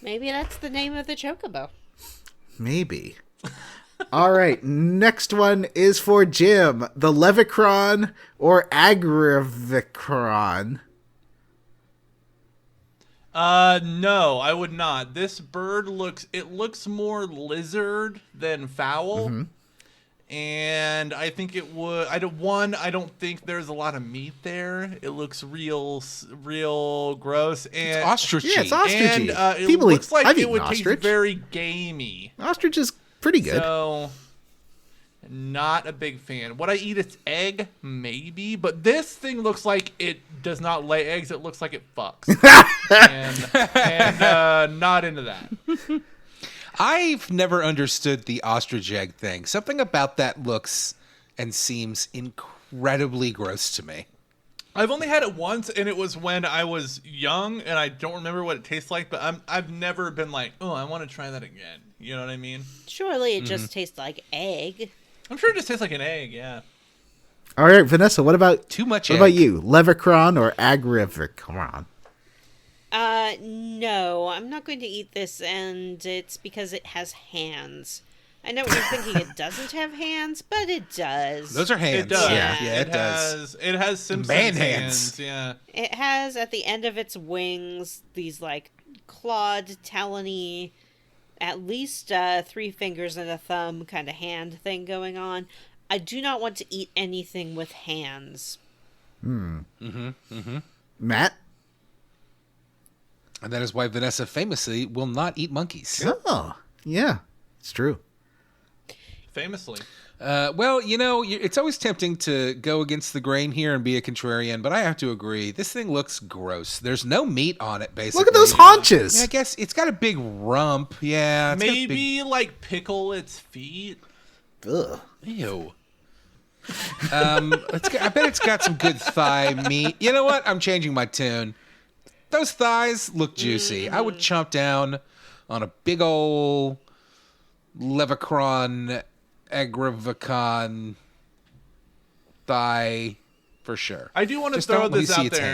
Maybe that's the name of the chocobo. maybe. All right, next one is for Jim. The Levicron or Agravicron? No, I would not. This bird looks more lizard than fowl. Mm-hmm. And I think it would. I don't think there's a lot of meat there. It looks real gross. And Ostrichy. Yeah, it's ostrichy. And it People looks like I've it eaten would ostrich. taste very gamey. Ostrich is pretty good. So, not a big fan. Would I eat its egg? Maybe. But this thing looks like it does not lay eggs. It looks like it fucks. and not into that. I've never understood the ostrich egg thing. Something about that looks and seems incredibly gross to me. I've only had it once, and it was when I was young, and I don't remember what it tastes like. But I've never been like, oh, I want to try that again. You know what I mean? Surely it just tastes like egg. I'm sure it just tastes like an egg. Yeah. All right, Vanessa, what about Too much What egg. about you? Levicron or Agravicron? No, I'm not going to eat this, and it's because it has hands. I know what you're thinking, it doesn't have hands, but it does. Those are hands. It does. Yeah. Yeah, it does. It has Simpsons Man hands. hands. Yeah. It has, at the end of its wings, these, like, clawed, talony, at least 3 fingers and a thumb kind of hand thing going on. I do not want to eat anything with hands. Matt? And that is why Vanessa famously will not eat monkeys. Oh, yeah, it's true. Famously. Well, you know, it's always tempting to go against the grain here and be a contrarian, but I have to agree. This thing looks gross. There's no meat on it, basically. Look at those haunches. Yeah, I guess it's got a big rump. Yeah. It's got a Maybe like pickle its feet. Ugh. big... Ew. I bet it's got some good thigh meat. You know what? I'm changing my tune. Those thighs look juicy. I would chomp down on a big ol' Levicron, Agravicon thigh for sure. I do want to Just throw don't let me this see out its there.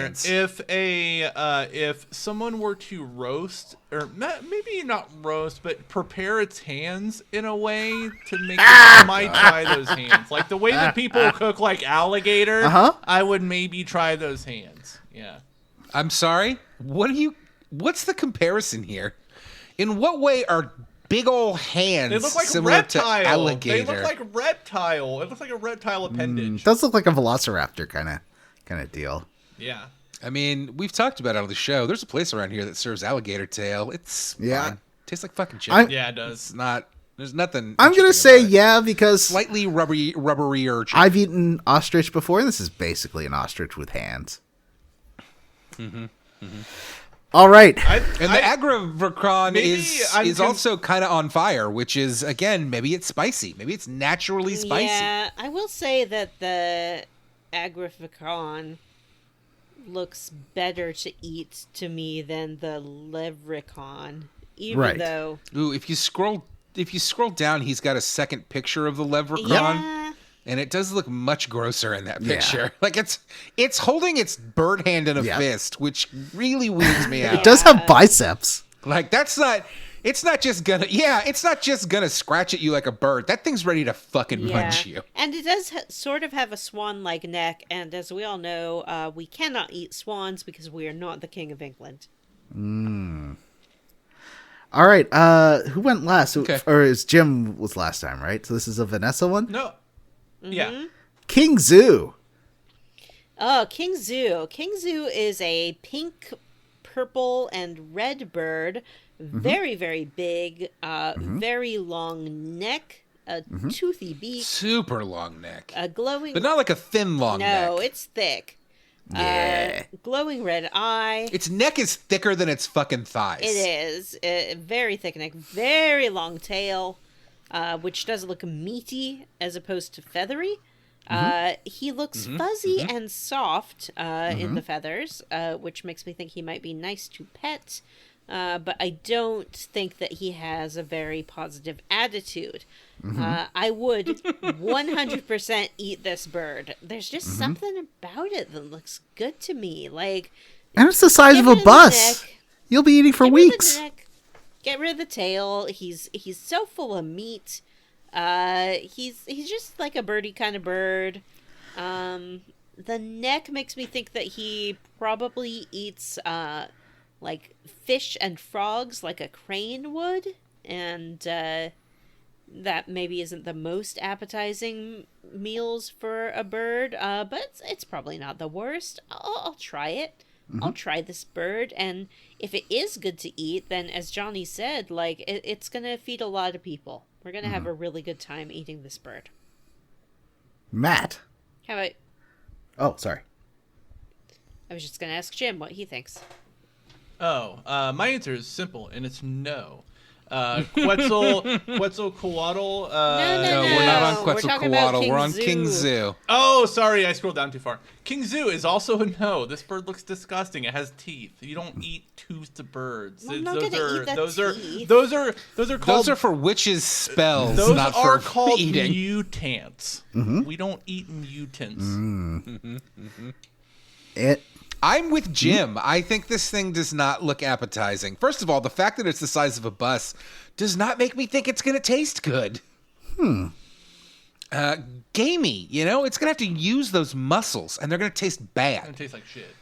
hands. If someone were to roast, or maybe not roast, but prepare its hands in a way to make it, I might try those hands. Like the way that people cook like alligator, I would maybe try those hands. Yeah. I'm sorry. What's the comparison here? In what way are big ol' hands They look like similar reptile. to alligator? They look like reptile. It looks like a reptile appendage. Does look like a velociraptor kind of deal. Yeah. I mean, we've talked about it on the show. There's a place around here that serves alligator tail. It's fine. Tastes like fucking chicken. Yeah, it does. It's not. There's nothing. I'm gonna interesting say about it. yeah because Slightly rubberier. Chicken. I've eaten ostrich before. And this is basically an ostrich with hands. All right. And the Agravicron is also kind of on fire, which is, again, maybe it's spicy. Maybe it's naturally spicy. Yeah, I will say that the Agravicron looks better to eat to me than the Levricon. Even Right. though... Ooh, if you scroll down, he's got a second picture of the Levricon. Yeah. And it does look much grosser in that picture. Like it's holding its bird hand in a fist, which really weirds me out. It does have biceps. Like it's not just gonna scratch at you like a bird. That thing's ready to fucking punch you. And it does sort of have a swan-like neck, and as we all know, we cannot eat swans because we are not the King of England. All right. Who went last? Okay. Or is Jim was last time, right? So this is a Vanessa one? No. Yeah. King Zoo. Oh, King Zoo. King Zoo is a pink, purple, and red bird. Very, very big. Very long neck. A toothy beak. Super long neck. A glowing... But not like a thin long neck. No, it's thick. Yeah. Glowing red eye. Its neck is thicker than its fucking thighs. It is. Very thick neck. Very long tail. Which does look meaty as opposed to feathery. He looks fuzzy and soft in the feathers, which makes me think he might be nice to pet. but I don't think that he has a very positive attitude. I would 100% eat this bird. There's just something about it that looks good to me. Like, And it's the size of get a rid the bus. neck, You'll be eating for get rid of the weeks. neck, get rid of the tail. He's so full of meat. He's just like a birdie kind of bird. The neck makes me think that he probably eats like fish and frogs like a crane would, and that maybe isn't the most appetizing meals for a bird, but it's probably not the worst. I'll try it. I'll try this bird, and if it is good to eat, then as Johnny said, like it's gonna feed a lot of people. We're gonna have a really good time eating this bird. Matt. How about? Oh, sorry. I was just gonna ask Jim what he thinks. Oh, my answer is simple, and it's no. Quetzalcoatl. No, we're not on We're talking about Quetzalcoatl. King We're on Zoo. King Zoo. Oh, sorry, I scrolled down too far. King Zoo is also a no. This bird looks disgusting. It has teeth. You don't eat toothed birds. I'm not gonna eat the teeth. Those are called. Those are for witches' spells, Those not are for called eating. mutants. We don't eat mutants. It. I'm with Jim. I think this thing does not look appetizing. First of all, the fact that it's the size of a bus does not make me think it's going to taste good. Gamey, you know? It's going to have to use those muscles, and they're going to taste bad. It tastes like shit.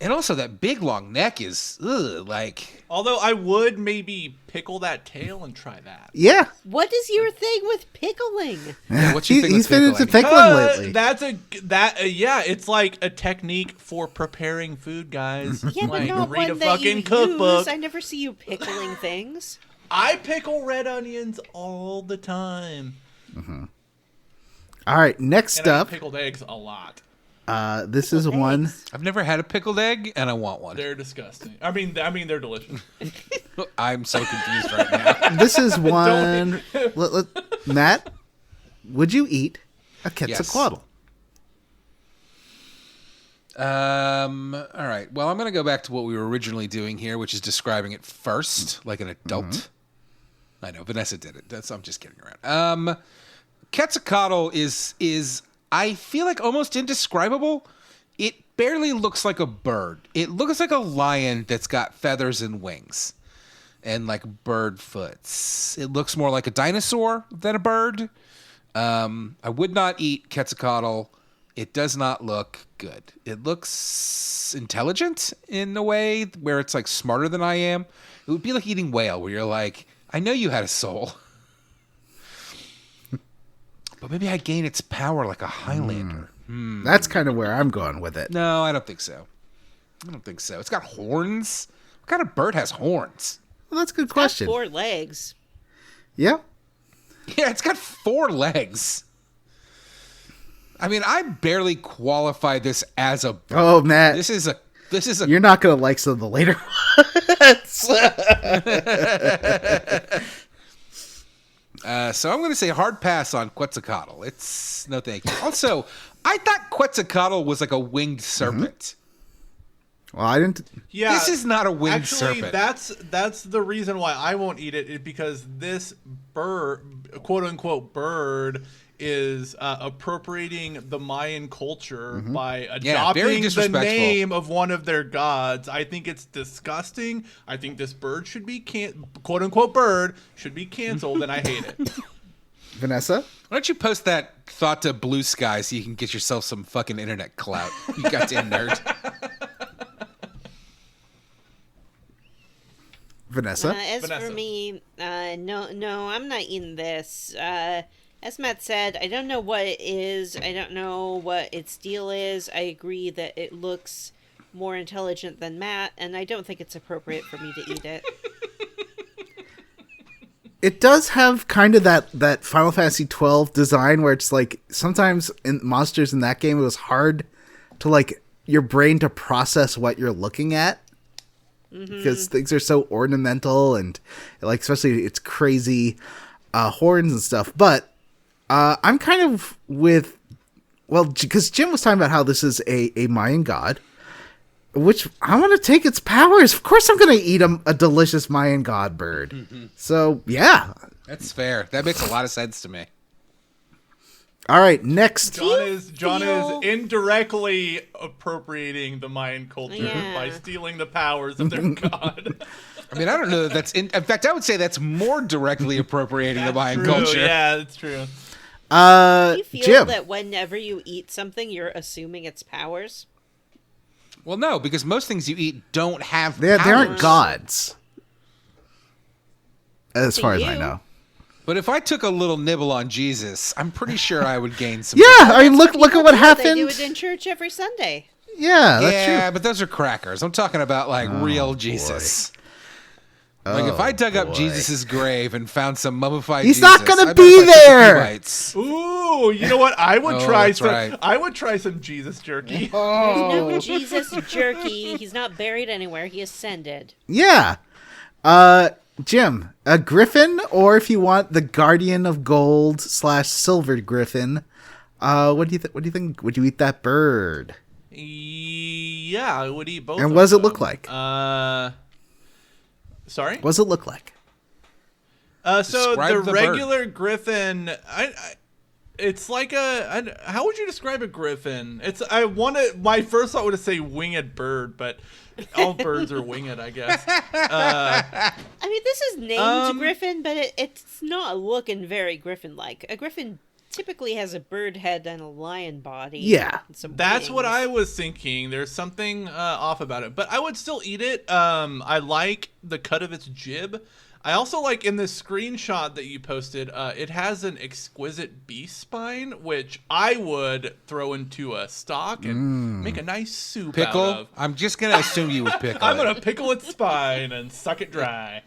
And also, that big, long neck is, like... Although I would maybe pickle that tail and try that. Yeah. What is your thing with pickling? Yeah, what's your thing He's with been into pickling? pickling lately. Yeah, it's like a technique for preparing food, guys. Yeah, but like, not read one a that fucking you cookbook. use. I never see you pickling things. I pickle red onions all the time. All right, next And I eat up. pickled eggs a lot. This is one. Eggs. I've never had a pickled egg, and I want one. They're disgusting. I mean, they're delicious. I'm so confused right now. This is one. Matt, would you eat a Quetzalcoatl? All right. Well, I'm going to go back to what we were originally doing here, which is describing it first, like an adult. I know Vanessa did it. I'm just kidding around. Quetzalcoatl is I feel like almost indescribable. It barely looks like a bird. It looks like a lion that's got feathers and wings and like bird foots. It looks more like a dinosaur than a bird. I would not eat Quetzalcoatl. It does not look good. It looks intelligent in a way where it's like smarter than I am. It would be like eating whale, where you're like, I know you had a soul, but maybe I gain its power like a Highlander. That's kind of where I'm going with it. No, I don't think so. It's got horns. What kind of bird has horns? Well, that's a good Got question. 4 legs. Yep. Yeah, it's got 4 legs. I mean, I barely qualify this as a bird. Oh, Matt. This is a You're not going to like some of the later ones. So I'm going to say hard pass on Quetzalcoatl. It's no thank you. Also, I thought Quetzalcoatl was like a winged serpent. Well, I didn't. Yeah, This is not a winged actually, serpent. that's the reason why I won't eat it. Is because this bird, quote unquote bird, is appropriating the Mayan culture by Yeah, very adopting the disrespectful. name of one of their gods. I think it's disgusting. I think this bird should be quote unquote bird should be canceled, and I hate it. Vanessa? Why don't you post that thought to Blue Sky so you can get yourself some fucking internet clout? You goddamn nerd. Vanessa? As Vanessa. for me, no, I'm not eating this. As Matt said, I don't know what it is. I don't know what its deal is. I agree that it looks more intelligent than Matt, and I don't think it's appropriate for me to eat it. It does have kind of that Final Fantasy 12 design where it's like sometimes in monsters in that game it was hard to like your brain to process what you're looking at because things are so ornamental and like especially it's crazy horns and stuff. But I'm kind of with because Jim was talking about how this is a Mayan god. which I want to take its powers. Of course I'm going to eat a delicious Mayan god bird. So, yeah. That's fair. That makes a lot of sense to me. All right, next. John is indirectly appropriating the Mayan culture by stealing the powers of their god. I mean, I don't know that that's... In fact, I would say that's more directly appropriating the Mayan culture. Yeah, that's true. Do you feel Jim. that whenever you eat something, you're assuming its powers? Well, no, because most things you eat don't have They powers. aren't gods. As To far as I you. know. But if I took a little nibble on Jesus, I'm pretty sure I would gain some... Yeah, I mean, look at what They do happened. it in church every Sunday. Yeah, that's Yeah, true. but those are crackers. I'm talking about, like, real Jesus. Like, if I dug up boy. Jesus's grave and found some mummified He's Jesus, not gonna I bet be if I took a few there! bites- Ooh, you know what? I would Oh, try that's some. right. I would try some Jesus jerky. There's no Jesus jerky. He's not buried anywhere. He ascended. Yeah. Jim, a griffin, or if you want the guardian of gold / silver griffin, what do you think? Would you eat that bird? Yeah, I would eat both. And of what does it them. look like? Sorry. What does it look like? So Describe the the bird. regular griffin, it's like how would you describe a griffin? My first thought would say winged bird, but all birds are winged, I guess. I mean, this is named Um, Griffin, but it's not looking very Griffin-like. A Griffin typically has a bird head and a lion body. Yeah. and some That's what wings. I was thinking. There's something off about it, but I would still eat it. I like the cut of its jib. I also like in this screenshot that you posted, it has an exquisite beast spine, which I would throw into a stock and make a nice soup out Pickle? of. I'm just going to assume you would pickle I'm it. gonna pickle its spine and suck it dry.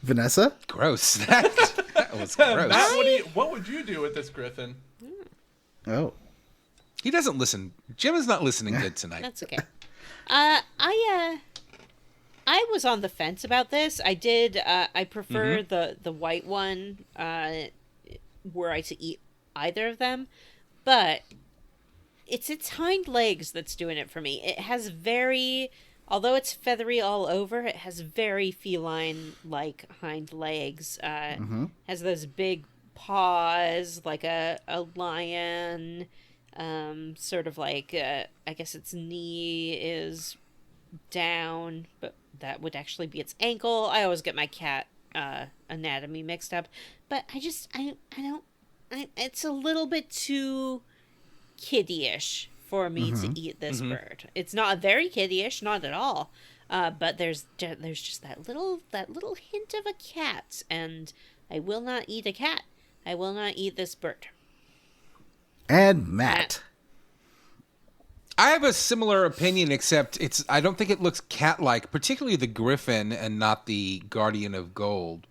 Vanessa? Gross. That was gross. Matt, what would you do with this griffin? Oh. He doesn't listen. Jim is not listening good tonight. That's okay. I was on the fence about this. I did. I prefer the white one. Were I to eat either of them, but it's its hind legs that's doing it for me. It has although it's feathery all over, it has very feline-like hind legs. Has those big paws like a lion. Sort of like I guess its knee is down, but that would actually be its ankle. I always get my cat anatomy mixed up, but I don't. It's a little bit too kiddie-ish for me to eat this bird. It's not very kiddie-ish, not at all. But there's just that little hint of a cat, and I will not eat a cat. I will not eat this bird. And Matt. I have a similar opinion, except I don't think it looks cat-like, particularly the griffin and not the guardian of gold.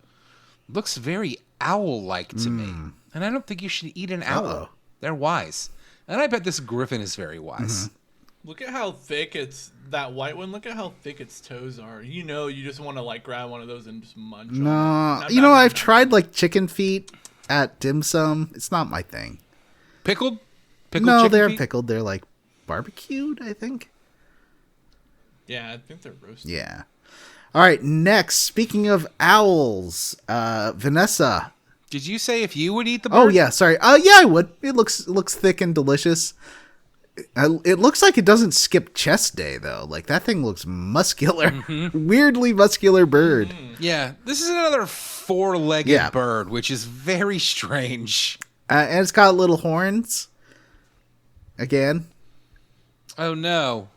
Looks very owl-like to me. And I don't think you should eat an owl. Uh-oh. They're wise. And I bet this griffin is very wise. Look at how thick that white one. Look at how thick its toes are. You just want to like grab one of those and just munch. No. on it. I've tried like chicken feet at dim sum. It's not my thing. Pickled? No, chicken they're feet? pickled. They're like barbecued, I think. Yeah, I think they're roasted. Yeah. All right, next, speaking of owls, Vanessa. Did you say if you would eat the bird? Oh, yeah, sorry. Yeah, I would. It looks thick and delicious. It looks like it doesn't skip chest day, though. Like, that thing looks muscular. Weirdly muscular bird. Yeah, this is another four-legged bird, which is very strange. And it's got little horns. Again. Oh, no.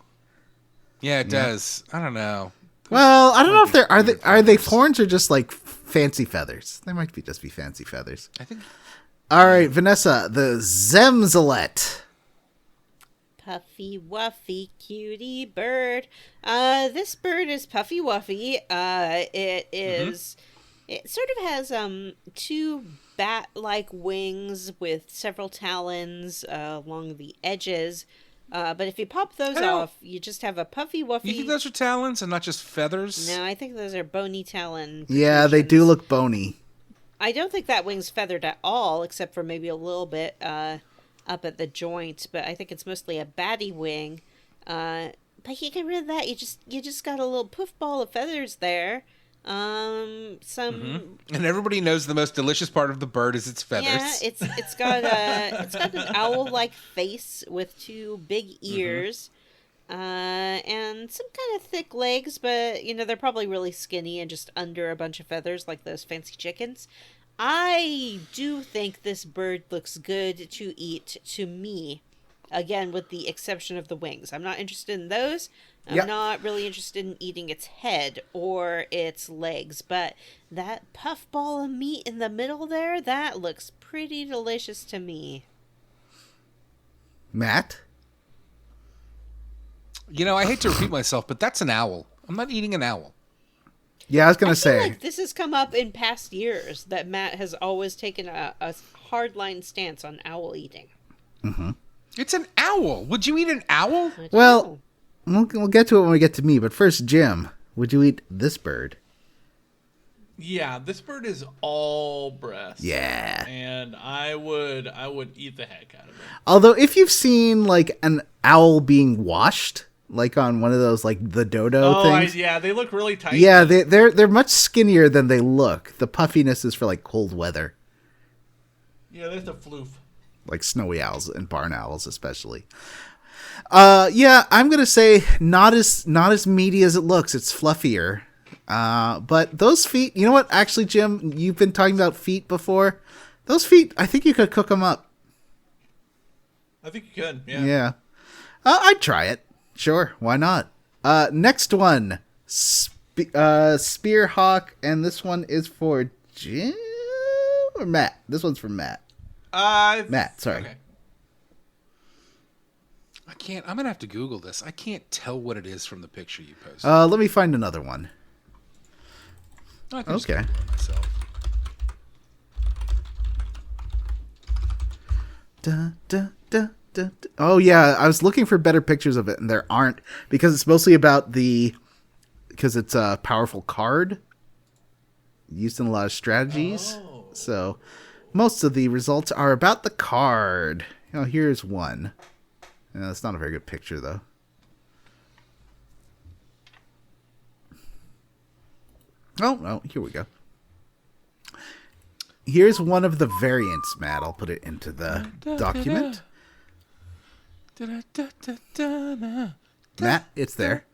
Yeah, it does. I don't know. Well, I don't know if are they horns or just like fancy feathers. They might just be fancy feathers. I think... All right, Vanessa, the Zemzalet. Puffy Wuffy cutie bird. This bird is Puffy Wuffy. It is. It sort of has two bat-like wings with several talons along the edges. But if you pop those off, you just have a Puffy Wuffy. You think those are talons and not just feathers? No, I think those are bony talon. Yeah, they do protrusions. look bony. I don't think that wing's feathered at all, except for maybe a little bit. up at the joint, but I think it's mostly a batty wing. But you get rid of that. You just got a little poof ball of feathers there. And everybody knows the most delicious part of the bird is its feathers. Yeah, it's got an owl-like face with 2 big ears, and some kind of thick legs. But they're probably really skinny and just under a bunch of feathers like those fancy chickens. I do think this bird looks good to eat to me. Again, with the exception of the wings. I'm not interested in those. I'm not really interested in eating its head or its legs. But that puff ball of meat in the middle there, that looks pretty delicious to me. Matt? I hate to repeat myself, but that's an owl. I'm not eating an owl. Yeah, I was going to say. Like this has come up in past years that Matt has always taken a hardline stance on owl eating. Mm-hmm. It's an owl. Would you eat an owl? Well, we'll get to it when we get to me. But first, Jim, would you eat this bird? Yeah, this bird is all breast. Yeah. And I would eat the heck out of it. Although, if you've seen, like, an owl being washed, like on one of those, like, the dodo things. Yeah, they look really tight. Yeah, they're much skinnier than they look. The puffiness is for, like, cold weather. Yeah, there's the floof. Like snowy owls and barn owls especially. Yeah, I'm gonna say not as meaty as it looks. It's fluffier. But those feet, you know what? Actually, Jim, you've been talking about feet before. Those feet, I think you could cook them up. I think you could. Yeah. Yeah. I'd try it. Sure, why not? Next one, Spearhawk, and this one is for Jim or Matt. This one's for Matt. Matt, sorry. Okay. I'm gonna have to Google this. I can't tell what it is from the picture you posted. Let me find another one. I can just Okay. Google it myself. Oh yeah, I was looking for better pictures of it, and there aren't, because it's mostly about because it's a powerful card used in a lot of strategies. Oh. So most of the results are about the card. Here's one. It's not a very good picture, though. Oh, here we go. Here's one of the variants, Matt. I'll put it into the document. Matt, it's there.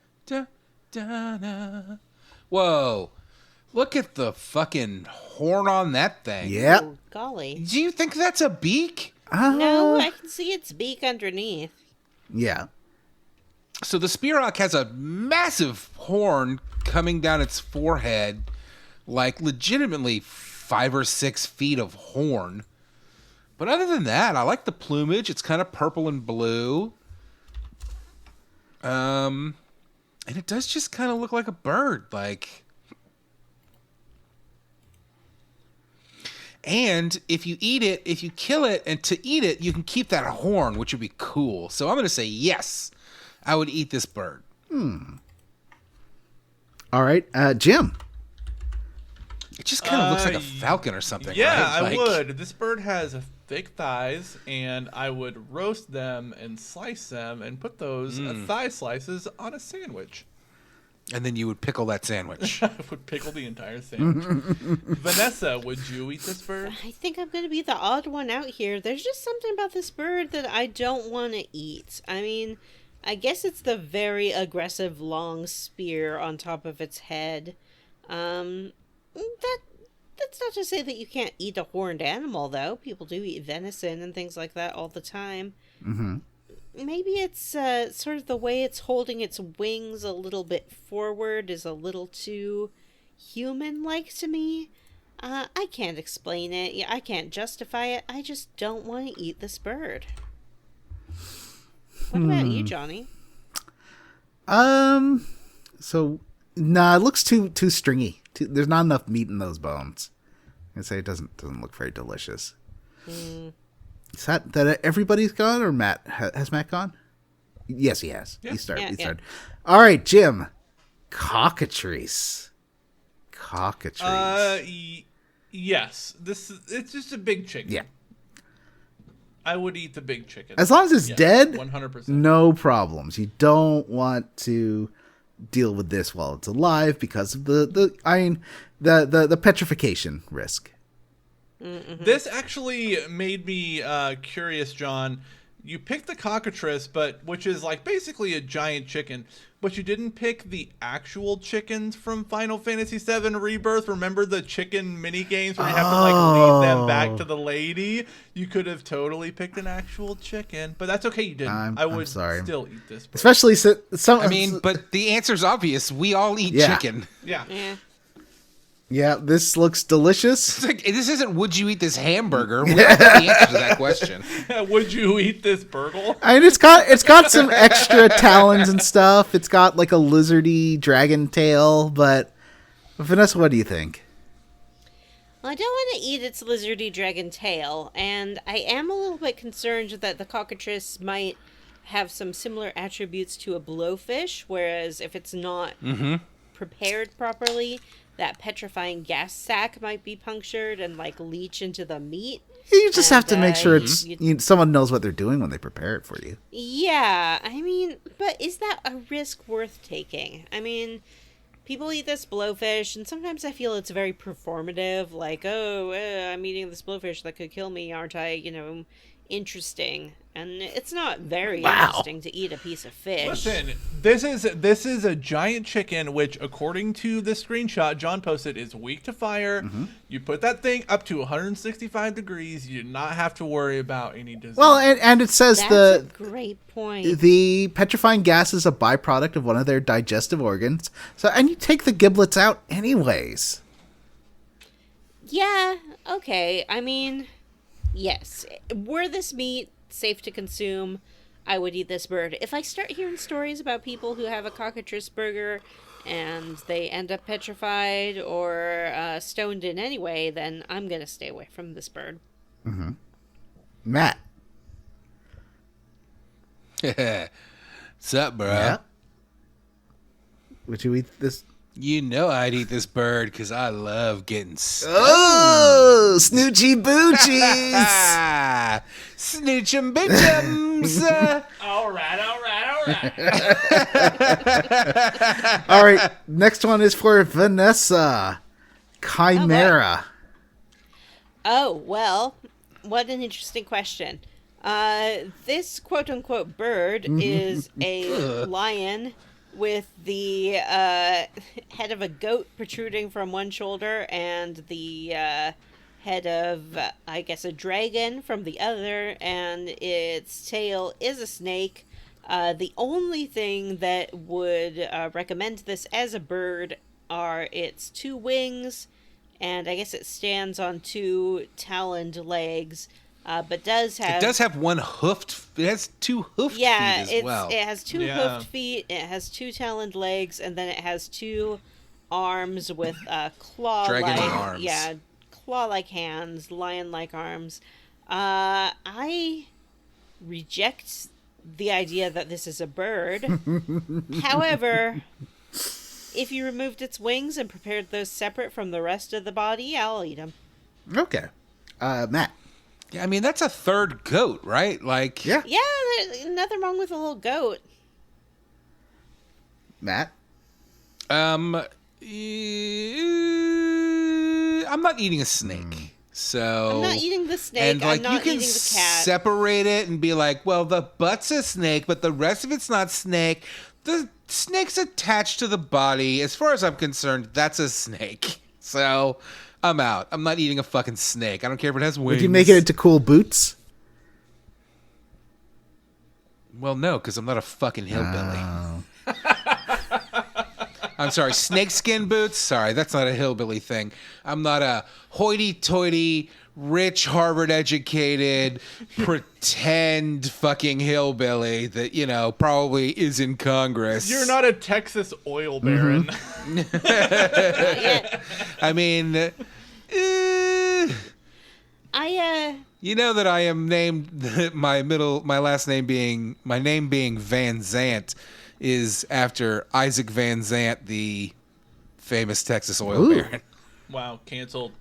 Whoa. Look at the fucking horn on that thing. Yep. Oh, golly. Do you think that's a beak? No, I can see its beak underneath. Yeah. So the Spearhawk has a massive horn coming down its forehead, like legitimately 5 or 6 feet of horn. But other than that, I like the plumage. It's kind of purple and blue. And it does just kind of look like a bird, like. And if you kill it, and to eat it, you can keep that horn, which would be cool. So I'm going to say yes, I would eat this bird. All right, Jim. It just kind of looks like a falcon or something. Yeah, right? I would. This bird has thick thighs, and I would roast them and slice them and put those thigh slices on a sandwich. And then you would pickle that sandwich. I would pickle the entire sandwich. Vanessa, would you eat this bird? I think I'm going to be the odd one out here. There's just something about this bird that I don't want to eat. I mean, I guess it's the very aggressive long spear on top of its head. That's not to say that you can't eat a horned animal, though. People do eat venison and things like that all the time. Mm-hmm. Maybe it's sort of the way it's holding its wings a little bit forward is a little too human-like to me. I can't explain it. Yeah, I can't justify it. I just don't want to eat this bird. What about you, Johnny? So, nah, it looks too stringy. There's not enough meat in those bones. I'd say it doesn't look very delicious. Is that everybody's gone, or Matt? Has Matt gone? Yes, he has. Yeah. He started. Yeah. All right, Jim. Cockatrice. Yes. It's just a big chicken. Yeah. I would eat the big chicken. As long as it's dead, 100%. no problems. You don't want to deal with this while it's alive because of the petrification risk. Mm-hmm. This actually made me curious, John. You picked the cockatrice, which is like basically a giant chicken, but you didn't pick the actual chickens from Final Fantasy VII Rebirth. Remember the chicken mini games where you have to like lead them back to the lady? You could have totally picked an actual chicken, but that's okay. You didn't. I would still eat this bird. Especially but the answer's obvious. We all eat chicken. Yeah. Yeah, this looks delicious. It's like, this isn't would you eat this hamburger? We don't know the answer to that question. Would you eat this burgle? I mean, it's got some extra talons and stuff. It's got like a lizardy dragon tail, but Vanessa, what do you think? Well, I don't want to eat its lizardy dragon tail, and I am a little bit concerned that the cockatrice might have some similar attributes to a blowfish, whereas if it's not prepared properly, that petrifying gas sac might be punctured and like leach into the meat. You just have to make sure someone knows what they're doing when they prepare it for you. Yeah, I mean, but is that a risk worth taking? I mean, people eat this blowfish, and sometimes I feel it's very performative, like, I'm eating this blowfish that could kill me, aren't I? Interesting. And it's not very interesting to eat a piece of fish. Listen, this is a giant chicken, which, according to the screenshot John posted, is weak to fire. You put that thing up to 165 degrees. You do not have to worry about any disease. Well, and it says That's a great point. The petrifying gas is a byproduct of one of their digestive organs. So, and you take the giblets out anyways. Yeah, okay. I mean, yes. Were this meat safe to consume, I would eat this bird. If I start hearing stories about people who have a cockatrice burger and they end up petrified or stoned in any way, then I'm going to stay away from this bird. Matt. What's up, bro? Yeah. Would you eat this? You know I'd eat this bird because I love getting stoned. Oh, snoochy boochies. Snoochum bitchums. all right. All right, next one is for Vanessa. Chimera. Oh, well, what an interesting question. This quote-unquote bird is a lion with the head of a goat protruding from one shoulder and the head of, I guess, a dragon from the other, and its tail is a snake. The only thing that would recommend this as a bird are its two wings, and I guess it stands on two taloned legs. But does have one hoofed. It has two hoofed feet as well. It has two hoofed feet. It has two taloned legs, and then it has two arms with claw-like arms. Yeah, claw-like hands, lion-like arms. I reject the idea that this is a bird. However, if you removed its wings and prepared those separate from the rest of the body, I'll eat them. Okay. Matt. Yeah, I mean, that's a third goat, right? Like, Yeah. Yeah, there's nothing wrong with a little goat. Matt. I'm not eating a snake. So I'm not eating the snake. And like I'm not you can eating the cat. separate it and be like, well, the butt's a snake, but the rest of it's not snake. The snake's attached to the body. As far as I'm concerned, that's a snake. So I'm out. I'm not eating a fucking snake. I don't care if it has wings. Would you make it into cool boots? Well, no, because I'm not a fucking hillbilly. I'm sorry, snakeskin boots? Sorry, that's not a hillbilly thing. I'm not a hoity-toity, rich, Harvard-educated, pretend fucking hillbilly that, probably is in Congress. You're not a Texas oil baron. I mean, you know that I am named, my name being Van Zant is after Isaac Van Zant, the famous Texas oil baron. Wow, canceled.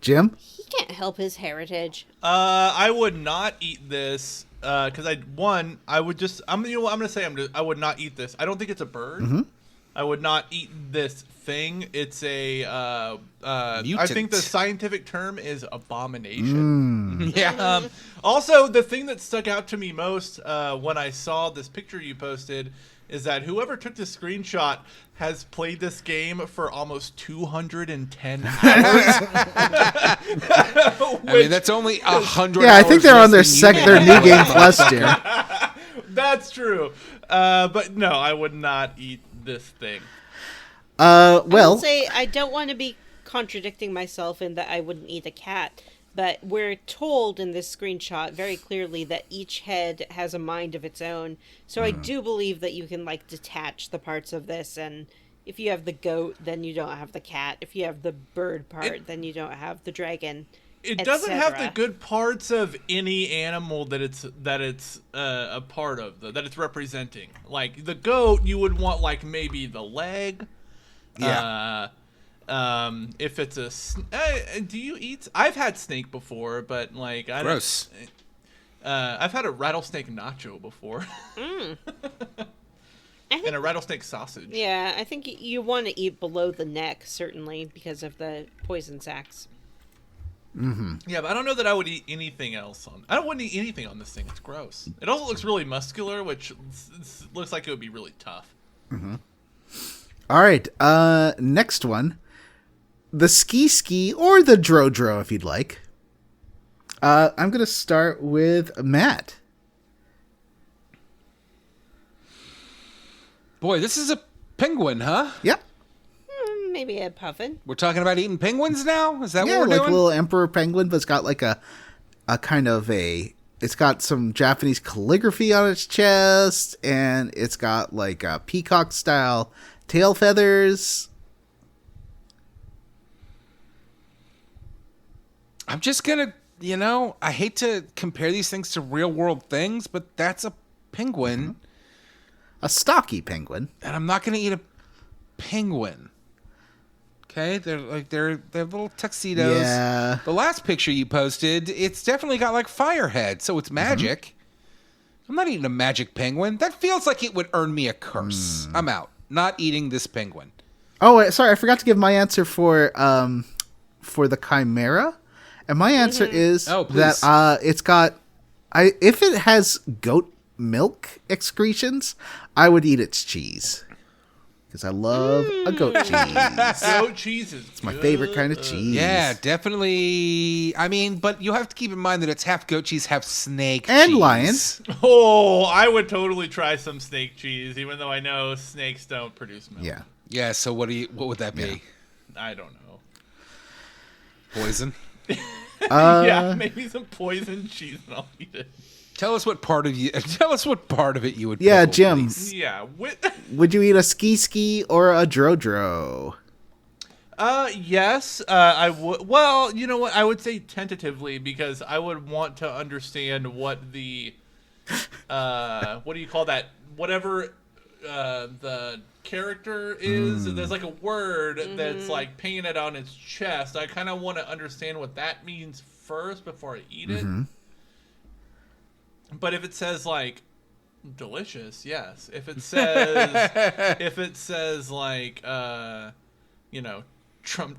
Jim? He can't help his heritage. I would not eat this because I would just I would not eat this. I don't think it's a bird. Mm-hmm. I would not eat this thing. It's a I Mutant. think the scientific term is abomination. Yeah. Also, the thing that stuck out to me most when I saw this picture you posted is that whoever took this screenshot has played this game for almost 210 hours. I mean, that's only 100. Yeah, I think they're on their their new game plus, Jim. That's true. But no, I would not eat this thing. I Well, will say I don't want to be contradicting myself in that I wouldn't eat a cat, but we're told in this screenshot very clearly that each head has a mind of its own. So I do believe that you can like detach the parts of this, and if you have the goat, then you don't have the cat. If you have the bird part, then you don't have the dragon. It et doesn't have the cetera. good parts of any animal that it's a part of, that it's representing. Like the goat, you would want like maybe the leg. Yeah. If it's do you eat? I've had snake before, but like Gross. I've had a rattlesnake nacho before, I and think, a rattlesnake sausage. yeah, I think you want to eat below the neck, certainly, because of the poison sacs. Yeah, but I don't know that I would eat anything else on. I wouldn't eat anything on this thing. It's gross. It also looks really muscular, which looks like it would be really tough. all right. Next one. The ski or the dro if you'd like. I'm going to start with Matt. Boy, this is a penguin, huh? Yep. Maybe a puffin. We're talking about eating penguins now? Is that Yeah, what we're like doing? a little emperor penguin, but it's got like a kind of it's got some Japanese calligraphy on its chest, and it's got like a peacock style tail feathers. I'm just gonna, I hate to compare these things to real world things, but that's a penguin, A stocky penguin. and I'm not gonna eat a penguin. Okay, they have little tuxedos. Yeah. The last picture you posted, it's definitely got like fire head, so it's magic. I'm not eating a magic penguin. That feels like it would earn me a curse. I'm out. Not eating this penguin. Oh, wait, sorry, I forgot to give my answer for the chimera, and my answer is Oh, please. that it's got. If it has goat milk excretions, I would eat its cheese because I love a goat cheese. Goat cheese is It's my favorite kind of cheese. Yeah, definitely. I mean, but you have to keep in mind that it's half goat cheese, half snake And cheese. lion. Oh, I would totally try some snake cheese, even though I know snakes don't produce milk. Yeah. Yeah, so what would that be? I don't know. Poison? Yeah, maybe some poison cheese and I'll eat it. Tell us what part of it you would Yeah, pickle, Jim. please. Yeah. Would you eat a ski or a dro? Yes, I would. Well, you know what? I would say tentatively because I would want to understand what the, what do you call that? Whatever the character is. There's like a word that's like painted on its chest. I kind of want to understand what that means first before I eat it. But if it says like delicious, yes. If it says like Trump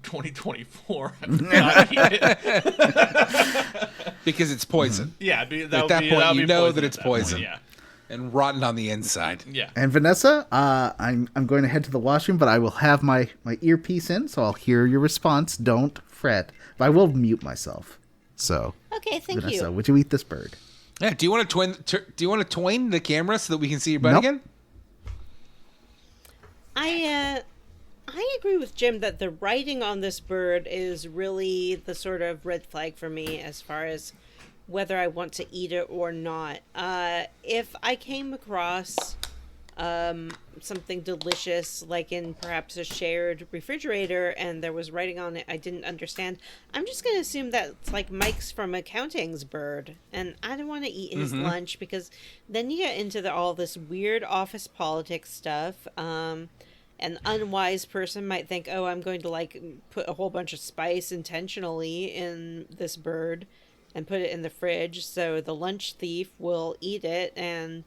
2024, I would not eat it. Because it's poison. Yeah, At that point, you know that it's poison. Yeah. And rotten on the inside. Yeah. And Vanessa, I'm going to head to the washroom, but I will have my earpiece in, so I'll hear your response. Don't fret. But I will mute myself. So, Okay, thank Vanessa, you. would you eat this bird? Yeah, do you want to twine the camera so that we can see your butt Nope. again? I agree with Jim that the writing on this bird is really the sort of red flag for me as far as whether I want to eat it or not. If I came across something delicious, like in perhaps a shared refrigerator, and there was writing on it I didn't understand, I'm just going to assume that it's like Mike's from accounting's bird, and I don't want to eat his lunch because then you get into all this weird office politics stuff. An unwise person might think, oh, I'm going to like put a whole bunch of spice intentionally in this bird and put it in the fridge so the lunch thief will eat it and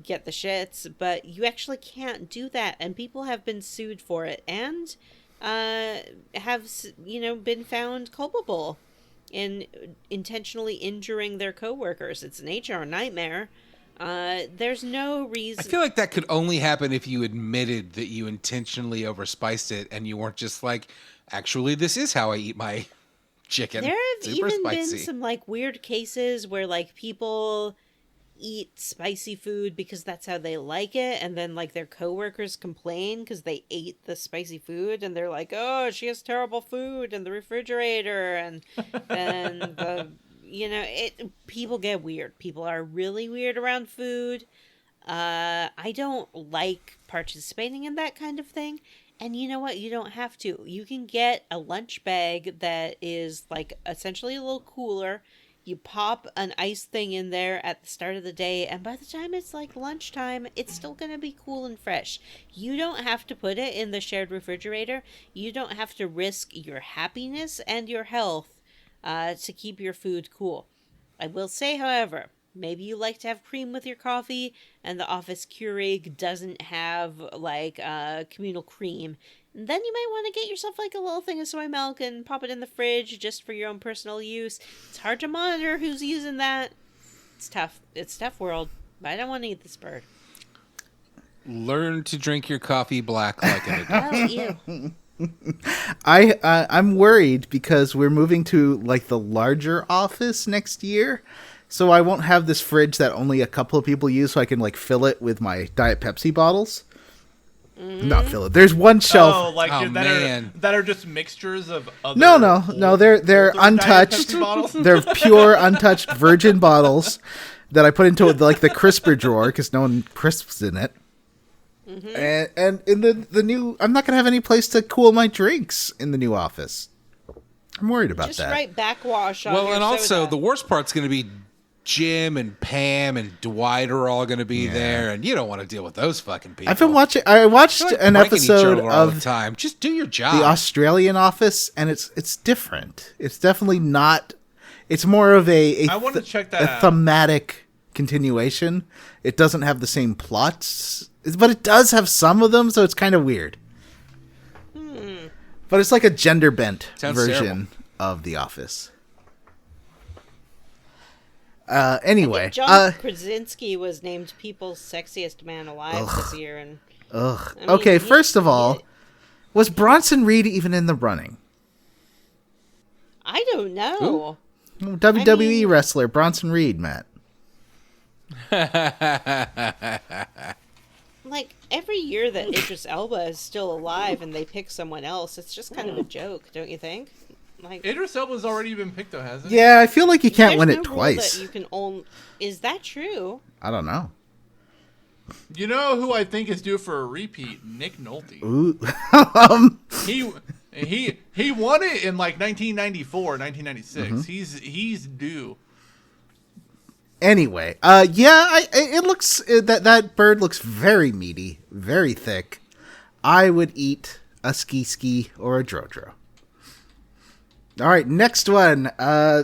get the shits. But you actually can't do that, and people have been sued for it and have, been found culpable in intentionally injuring their coworkers. It's an HR nightmare. There's no reason. I feel like that could only happen if you admitted that you intentionally overspiced it and you weren't just like, actually, this is how I eat my chicken. There have Super even spicy. been some like weird cases where like people eat spicy food because that's how they like it, and then like their coworkers complain because they ate the spicy food, and they're like, oh, she has terrible food in the refrigerator, and then people get weird. People are really weird around food. I don't like participating in that kind of thing. And you know what? You don't have to. You can get a lunch bag that is like essentially a little cooler. You pop an ice thing in there at the start of the day, and by the time it's like lunchtime, it's still going to be cool and fresh. You don't have to put it in the shared refrigerator. You don't have to risk your happiness and your health to keep your food cool. I will say, however, maybe you like to have cream with your coffee, and the office Keurig doesn't have like communal cream. Then you might want to get yourself like a little thing of soy milk and pop it in the fridge just for your own personal use. It's hard to monitor who's using that. It's tough. It's a tough world. But I don't want to eat this bird. Learn to drink your coffee black like an adult. Oh, ew. I'm worried because we're moving to like the larger office next year. So I won't have this fridge that only a couple of people use, so I can like fill it with my Diet Pepsi bottles. Not fill it. There's one shelf. Oh, like Oh, man. that are just mixtures of other. No. They're older Diet untouched. Pepsi bottles? They're pure, untouched virgin bottles that I put into like the crisper drawer because no one crisps in it. And in the new, I'm not gonna have any place to cool my drinks in the new office. I'm worried about Just that. write backwash on Well, your and also soda. the worst part's going to be Jim and Pam and Dwight are all going to be there, and you don't want to deal with those fucking people. I've been watching. I watched They're like an pranking each episode other all the of time. Just do your job. the Australian Office, and it's different. It's definitely not. It's more of a I want to check that a out. thematic continuation. It doesn't have the same plots, but it does have some of them, so it's kind of weird. But it's like a gender bent Sounds version terrible. of The Office. Anyway, John Krasinski was named People's Sexiest Man Alive this year, and I mean, okay. First of all, was Bronson Reed even in the running? I don't know. WWE mean- wrestler Bronson Reed, Matt. Like every year that Idris Elba is still alive and they pick someone else, it's just kind of a joke, don't you think? Like, Idris Elba's already been picked though, hasn't he? Yeah, I feel like you can't there's win no it rule twice. that you can own. Is that true? I don't know. You know who I think is due for a repeat? Nick Nolte. Ooh. He won it in like 1994, 1996. Mm-hmm. He's due. Anyway, it looks that bird looks very meaty, very thick. I would eat a ski or a drodro. All right, next one.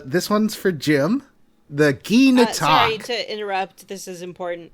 This one's for Jim. The Gina Sorry Talk. to interrupt. This is important.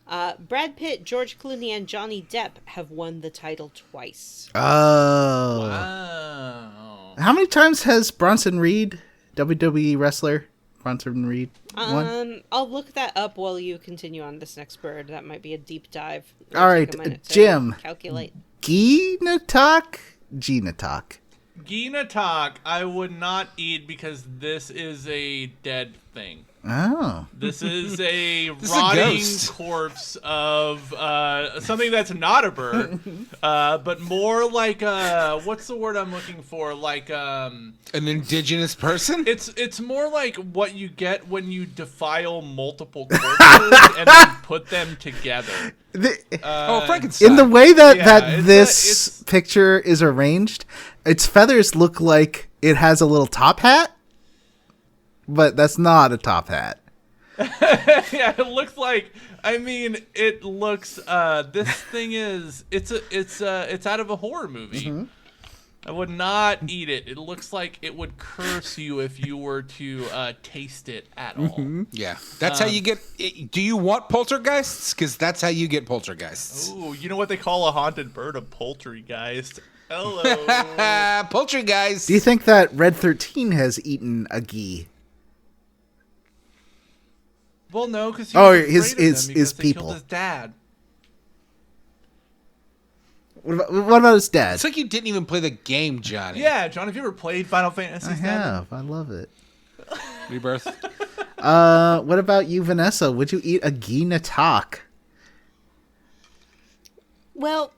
Brad Pitt, George Clooney, and Johnny Depp have won the title twice. Oh. Wow. How many times has Bronson Reed, WWE wrestler Bronson Reed, won? I'll look that up while you continue on this next bird. That might be a deep dive. All right, take a minute to Jim. Calculate. Gina Talk? Gina Talk. Gina Talk, I would not eat because this is a dead thing. Oh. This is a is a rotting ghost. corpse of something that's not a bird, but more like what's the word I'm looking for? Like An indigenous person? it's more like what you get when you defile multiple corpses and then put them together. Frankenstein. In the way that, Yeah, that it's this picture is arranged, its feathers look like it has a little top hat, but that's not a top hat. Yeah, it looks like. I mean, it looks. This thing is. It's out of a horror movie. Mm-hmm. I would not eat it. It looks like it would curse you if you were to taste it at all. Mm-hmm. Yeah, that's how you get. Do you want poltergeists? Because that's how you get poltergeists. Ooh, you know what they call a haunted bird? A poultrygeist. Hello. Poltergeist. Do you think that Red 13 has eaten a Gee? Well, no, because his people. killed his dad. What about his dad? It's like you didn't even play the game, Johnny. Yeah, John, have you ever played Final Fantasy I VII? have. I love it. Rebirth. What about you, Vanessa? Would you eat a Ginatak? Well,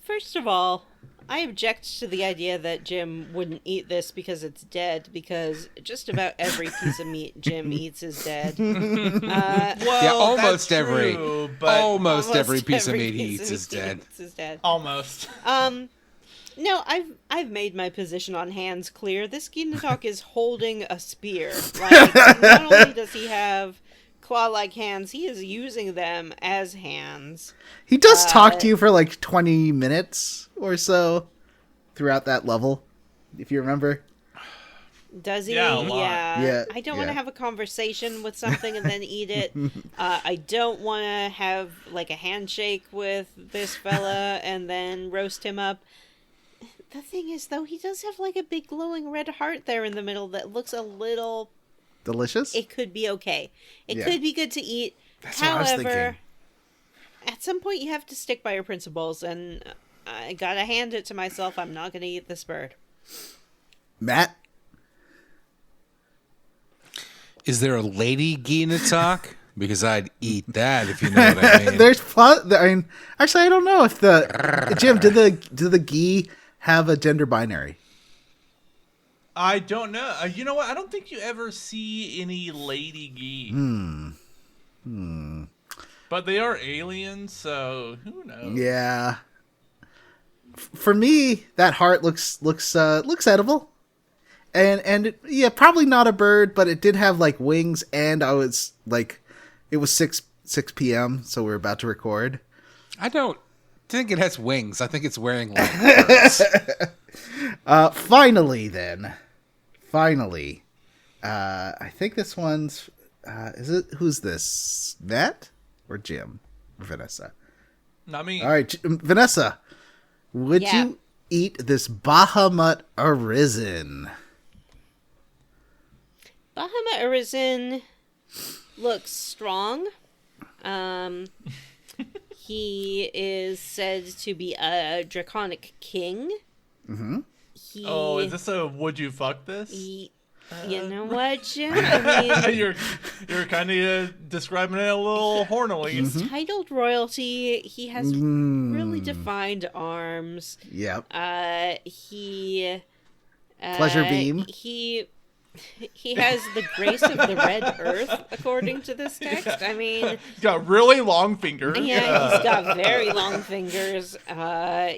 first of all, I object to the idea that Jim wouldn't eat this because it's dead, because just about every piece of meat Jim eats is dead. Well, Yeah, almost that's every. true, but Almost every piece of meat he piece eats of is meat he dead. eats is dead. almost. No, I've made my position on hands clear. This Ginatok is holding a spear. Like, not only does he have claw-like hands, he is using them as hands. He does talk to you for like 20 minutes or so throughout that level, if you remember. Does he? Yeah, a lot. Yeah, I don't want to yeah. have a conversation with something and then eat it. I don't want to have like a handshake with this fella and then roast him up. The thing is, though, he does have like a big glowing red heart there in the middle that looks a little... Delicious? It could be okay. It Yeah. could be good to eat. That's what I was thinking. However, at some point you have to stick by your principles, and I gotta hand it to myself. I'm not gonna eat this bird. Matt? Is there a lady Ginatak? Because I'd eat that, if you know what I mean. Actually, I don't know if the... Jim, do the Gee have a gender binary? I don't know. You know what? I don't think you ever see any lady geese. But they are aliens, so who knows? Yeah. For me, that heart looks edible. And yeah, probably not a bird, but it did have like wings, and I was like, it was 6 p.m., so we're about to record. I don't think it has wings. I think it's wearing like birds. Finally, I think this one's who's this? Matt or Jim or Vanessa? Not me. All right, Vanessa, would Yeah. you eat this Bahamut Arisen? Bahamut Arisen looks strong. He is said to be a draconic king. Mm-hmm. Oh, is this a would you fuck this? You know what, Jim? I mean, you're kind of describing it a little hornily. he's titled royalty. He has really defined arms. Yep. He Pleasure beam. He has the grace of the red earth, according to this text. I mean, He's got really long fingers. yeah, he's got very long fingers.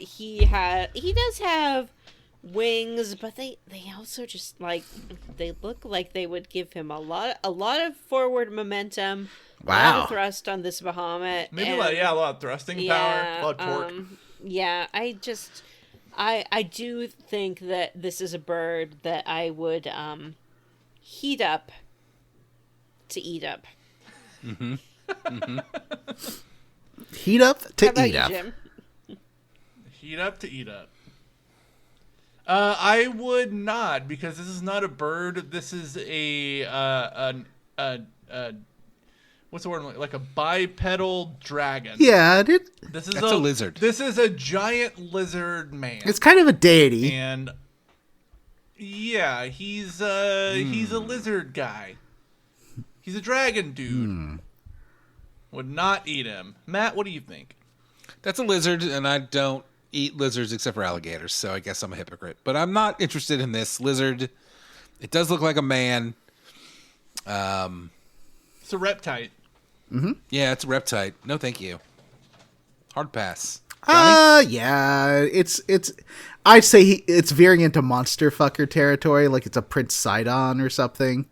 He does have wings, but they also just like they look like they would give him a lot of forward momentum. A lot Wow. of thrust on this Bahamut. Maybe and- a lot of thrusting power, a lot of torque. yeah, I do think that this is a bird that I would heat up to eat up. Heat up How to about eat you, up. Jim? Heat up to eat up. I would not, because this is not a bird. This is what's the word? Like a bipedal dragon. Yeah, dude. This is That's a lizard. This is a giant lizard man. It's kind of a deity. And yeah, he's a lizard guy. He's a dragon dude. Would not eat him. Matt, what do you think? That's a lizard, and I don't eat lizards except for alligators, so I guess I'm a hypocrite. But I'm not interested in this lizard. It does look like a man. It's a reptile. Yeah, it's a reptile. No, thank you. Hard pass. Johnny? Yeah, it's. I'd say it's veering into monster fucker territory, like it's a Prince Sidon or something.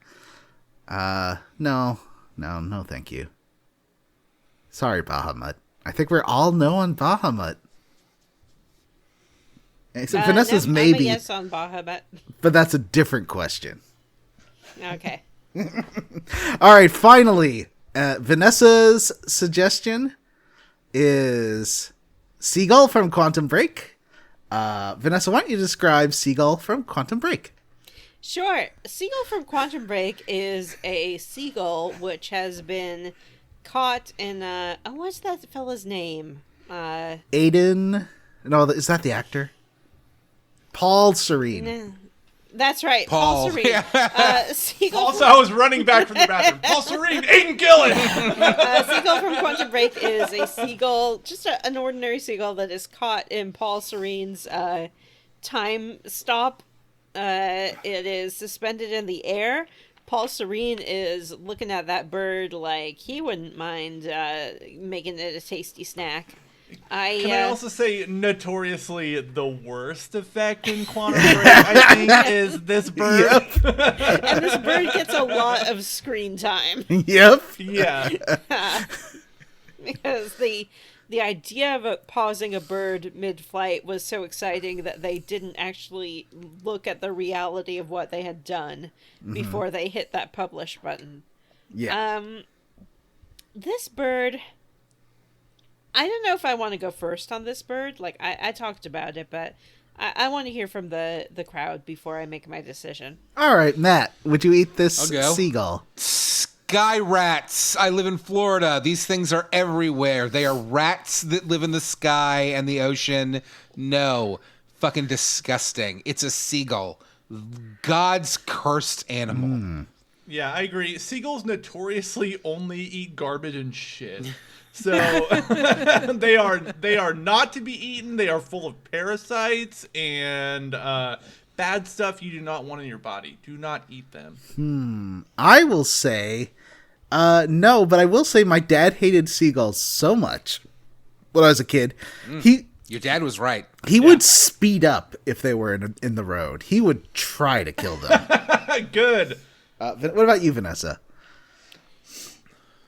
No, thank you. Sorry, Bahamut. I think we're all no on Bahamut. Except Vanessa's no, maybe. I'm a yes on Bahamut. But that's a different question. Okay. All right, finally, Vanessa's suggestion is Seagull from Quantum Break. Vanessa, why don't you describe Seagull from Quantum Break? Sure. Seagull from Quantum Break is a seagull which has been caught in what's that fella's name? Aiden. No, is that the actor? Paul Serene. No. That's right, Paul. Paul Serene. Seagull Also, I was running back from the bathroom. Paul Serene, Aiden Gillen. Seagull from Quantum Break is a seagull, just an ordinary seagull that is caught in Paul Serene's time stop. It is suspended in the air. Paul Serene is looking at that bird like he wouldn't mind making it a tasty snack. Can I also say notoriously the worst effect in Quantum Break, I think, is this bird. Yep. And this bird gets a lot of screen time. Yep. Yeah. Because the idea of pausing a bird mid-flight was so exciting that they didn't actually look at the reality of what they had done before they hit that publish button. Yeah. This bird, I don't know if I want to go first on this bird. Like, I talked about it, but I want to hear from the crowd before I make my decision. All right, Matt, would you eat this I'll go. seagull? Sky rats. I live in Florida. These things are everywhere. They are rats that live in the sky and the ocean. No. Fucking disgusting. It's a seagull. God's cursed animal. Yeah, I agree. Seagulls notoriously only eat garbage and shit. So they are not to be eaten. They are full of parasites and bad stuff you do not want in your body. Do not eat them. I will say no, but I will say my dad hated seagulls so much when I was a kid. Your dad was right. He would speed up if they were in the road. He would try to kill them. Good. What about you, Vanessa?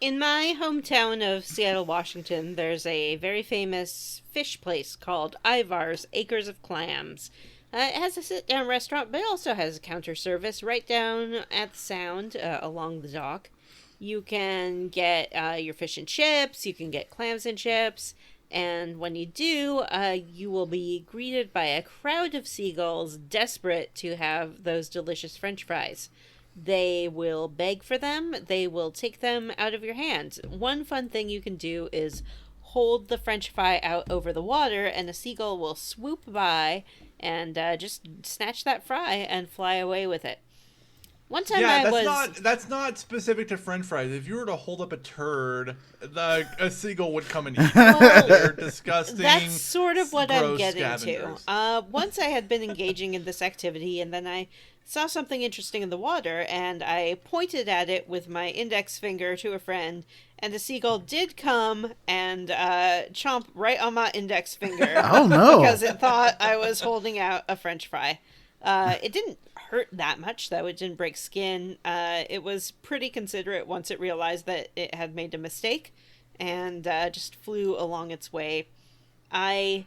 In my hometown of Seattle, Washington, there's a very famous fish place called Ivar's Acres of Clams. It has a sit-down restaurant, but it also has a counter service right down at the Sound along the dock. You can get your fish and chips, you can get clams and chips, and when you do, you will be greeted by a crowd of seagulls desperate to have those delicious French fries. They will beg for them. They will take them out of your hand. One fun thing you can do is hold the French fry out over the water, and a seagull will swoop by and just snatch that fry and fly away with it. One time that's not specific to French fries. If you were to hold up a turd, a seagull would come and eat it. They're disgusting. That's sort of what I'm gross getting scavengers. to. Once I had been engaging in this activity, and then I saw something interesting in the water, and I pointed at it with my index finger to a friend, and a seagull did come and chomp right on my index finger. Oh, no. Because it thought I was holding out a French fry. It didn't hurt that much, though. It didn't break skin. It was pretty considerate once it realized that it had made a mistake, and just flew along its way. I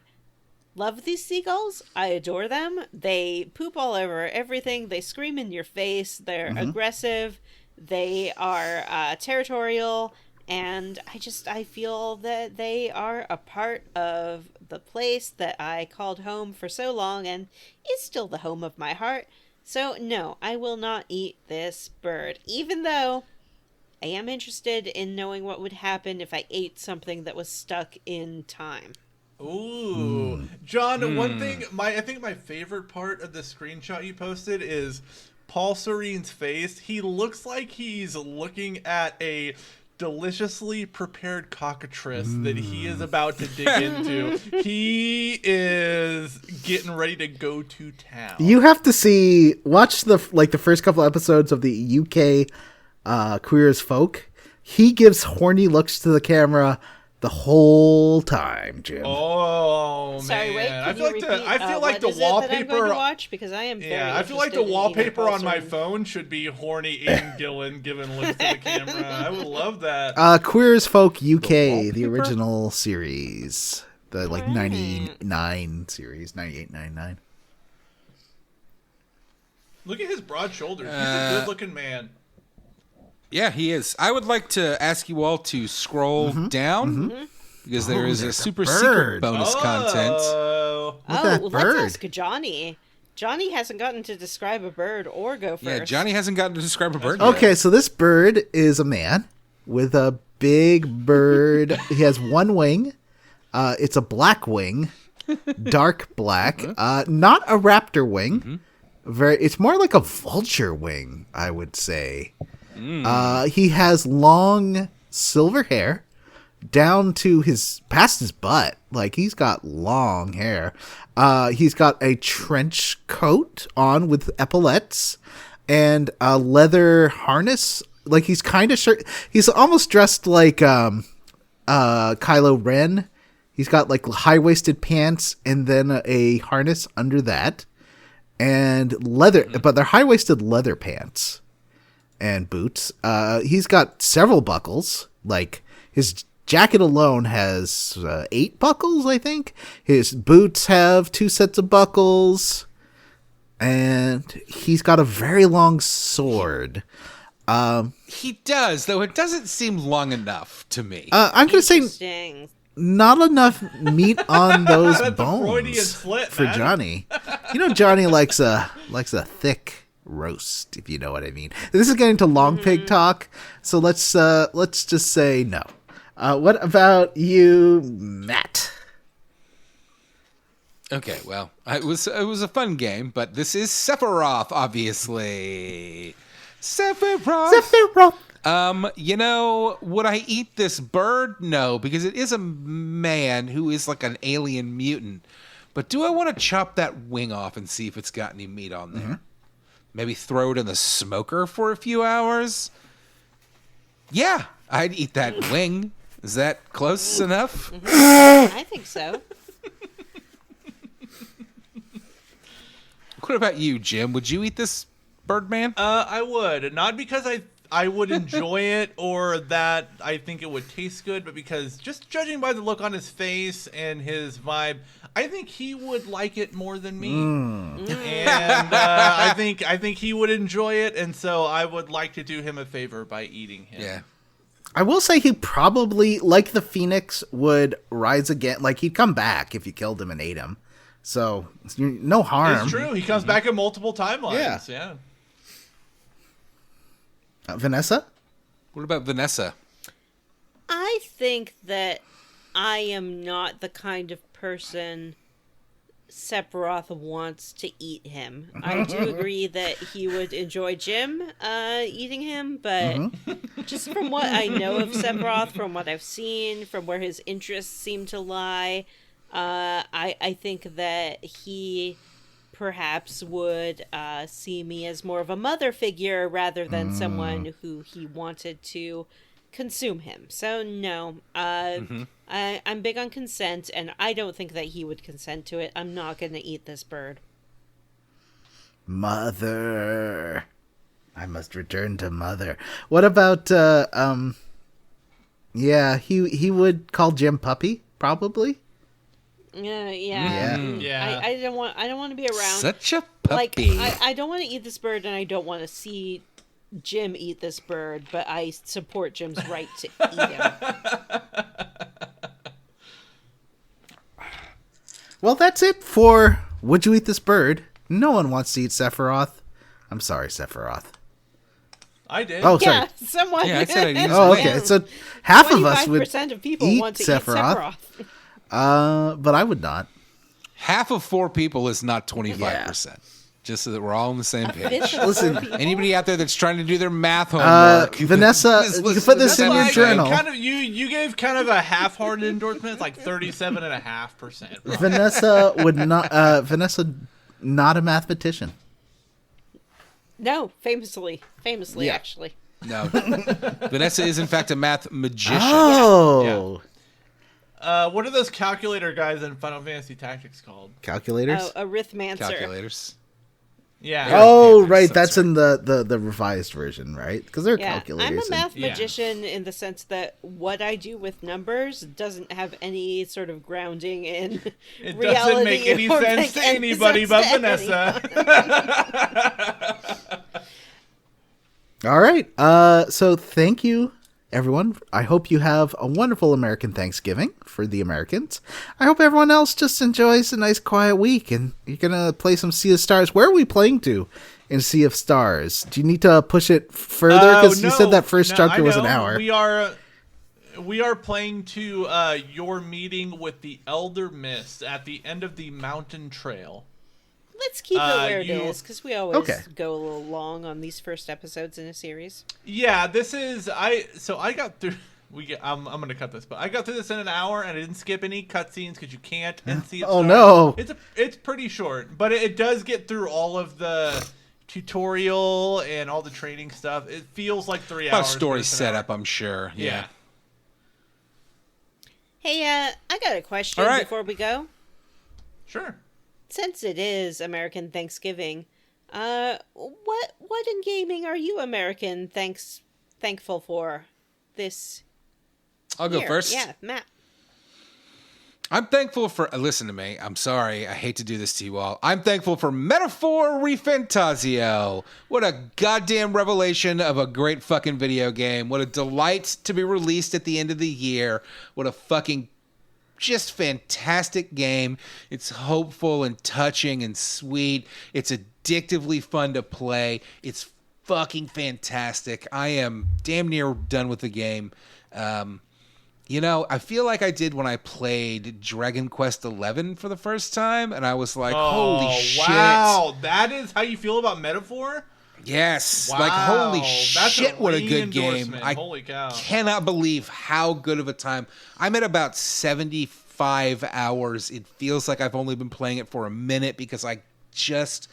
love these seagulls. I adore them. They poop all over everything. They scream in your face. They're aggressive. They are territorial. And I feel that they are a part of the place that I called home for so long and is still the home of my heart. So no, I will not eat this bird, even though I am interested in knowing what would happen if I ate something that was stuck in time. Ooh. John, one thing, I think my favorite part of the screenshot you posted is Paul Serene's face. He looks like he's looking at a deliciously prepared cockatrice that he is about to dig into. He is getting ready to go to town. You have to watch the first couple episodes of the UK Queer as Folk. He gives horny looks to the camera the whole time, Jim. Oh Sorry, man! wait. I Can feel you like repeat, I feel like what the is it that I'm going wallpaper. to watch because I am very Yeah, I feel like the interested in wallpaper either on my Pulsar. phone should be horny Aiden Gillen giving looks to the camera. I would love that. Queer as Folk UK, the wallpaper? original series. The like Alright. 99 series, 98, 99. Look at his broad shoulders. He's a good-looking man. Yeah, he is. I would like to ask you all to scroll down because there is a there's a super bird. secret bonus content. Oh, Look at Oh, that well, bird. let's ask Johnny. Johnny hasn't gotten to describe a bird or go first. Yeah, Johnny hasn't gotten to describe a bird. Okay, so this bird is a man with a big bird. He has one wing. It's a black wing, dark black. Not a raptor wing. It's more like a vulture wing, I would say. He has long silver hair down to past his butt. Like, he's got long hair. He's got a trench coat on with epaulets and a leather harness. Like, he's kind of he's almost dressed like Kylo Ren. He's got like high-waisted pants and then a harness under that. And leather, but they're high-waisted leather pants and boots. He's got several buckles. Like, his jacket alone has 8 buckles, I think. His boots have 2 sets of buckles. And he's got a very long sword. He does, though it doesn't seem long enough to me. I'm going to say Interesting. not enough meat on those That's a Freudian bones slip, for man. Johnny. You know, Johnny likes a thick roast, if you know what I mean. This is getting to long pig talk, so let's just say no. What about you, Matt? Okay, well, it was a fun game, but this is Sephiroth, obviously. Sephiroth. You know, would I eat this bird? No, because it is a man who is like an alien mutant. But do I want to chop that wing off and see if it's got any meat on there? Maybe throw it in the smoker for a few hours? Yeah, I'd eat that wing. Is that close enough? I think so. What about you, Jim? Would you eat this bird man? I would. Not because I would enjoy it or that I think it would taste good, but because just judging by the look on his face and his vibe, I think he would like it more than me. And I think he would enjoy it, and so I would like to do him a favor by eating him. Yeah. I will say he probably, like the Phoenix, would rise again. Like, he'd come back if you killed him and ate him. So, no harm. It's true. He comes back in multiple timelines. Yeah. Vanessa? What about Vanessa? I think that I am not the kind of person Sephiroth wants to eat him. I do agree that he would enjoy Jim eating him, but just from what I know of Sephiroth, from what I've seen, from where his interests seem to lie, I think that he perhaps would see me as more of a mother figure rather than someone who he wanted to consume him. So no, I'm big on consent, and I don't think that he would consent to it. I'm not going to eat this bird. Mother. I must return to mother. What about, yeah, he would call Jim puppy, probably. Yeah. Yeah. I don't want to be around. Such a Like, puppy. I don't want to eat this bird, and I don't want to see Jim eat this bird, but I support Jim's right to eat him. Well, that's it for Would You Eat This Bird? No one wants to eat Sephiroth. I'm sorry, Sephiroth. I did. Oh, sorry. Yeah, someone. Yeah, I said I'd eat his Oh, wing. okay. So half of us would 25% of people eat want to Sephiroth. eat Sephiroth. But I would not. Half of 4 people is not 25%. Just so that we're all on the same page. Listen, Anybody out there that's trying to do their math homework, Vanessa, just you can listen put this to in your that. journal. Kind of, you gave kind of a half-hearted endorsement. It's like 37.5%. Vanessa would not. Vanessa, not a mathematician. No, famously, Yeah. actually. No. Vanessa is, in fact, a math magician. Oh, What are those calculator guys in Final Fantasy Tactics called? Calculators? Oh, Arithmancer. Calculators. Yeah. Oh, Panthers, right. that's That's in the revised version, right? Because they're Yeah, calculators. I'm a and- math magician in the sense that what I do with numbers doesn't have any sort of grounding in It reality. doesn't make any or sense make to any anybody sense but to Vanessa. All right. So thank you, everyone. I hope you have a wonderful American Thanksgiving for the Americans. I hope everyone else just enjoys a nice quiet week, and you're gonna play some Sea of Stars. Where are we playing to in Sea of Stars? Do you need to push it further? Because you said that first chapter was an hour. We are playing to your meeting with the Elder Mist at the end of the mountain trail. Let's keep it where it is, because we always Okay. go a little long on these first episodes in a series. Yeah, this is I got through. I'm gonna cut this, but I got through this in an hour and I didn't skip any cutscenes because you can't in Sea of Oh, Stars. no. It's pretty short, but it does get through all of the tutorial and all the training stuff. It feels like 3 A lot hours. of story but it's an set hour. up, I'm sure. Yeah. Hey, I got a question All right. before we go. Sure. Since it is American Thanksgiving, what in gaming are you thankful for this I'll go year? first. Yeah, Matt. I'm thankful for. Listen to me. I'm sorry. I hate to do this to you all. I'm thankful for Metaphor Refantasio. What a goddamn revelation of a great fucking video game. What a delight to be released at the end of the year. What a fucking just fantastic game. It's hopeful and touching and sweet. It's addictively fun to play. It's fucking fantastic. I am damn near done with the game. You know, I feel like I did when I played Dragon Quest XI for the first time, and I was like, holy shit. Wow, that is how you feel about Metaphor? Yes. Wow, Like, holy that's shit, what a good game. endorsement. I Holy cow. cannot believe how good of a time. I'm at about 75 hours. It feels like I've only been playing it for a minute because I just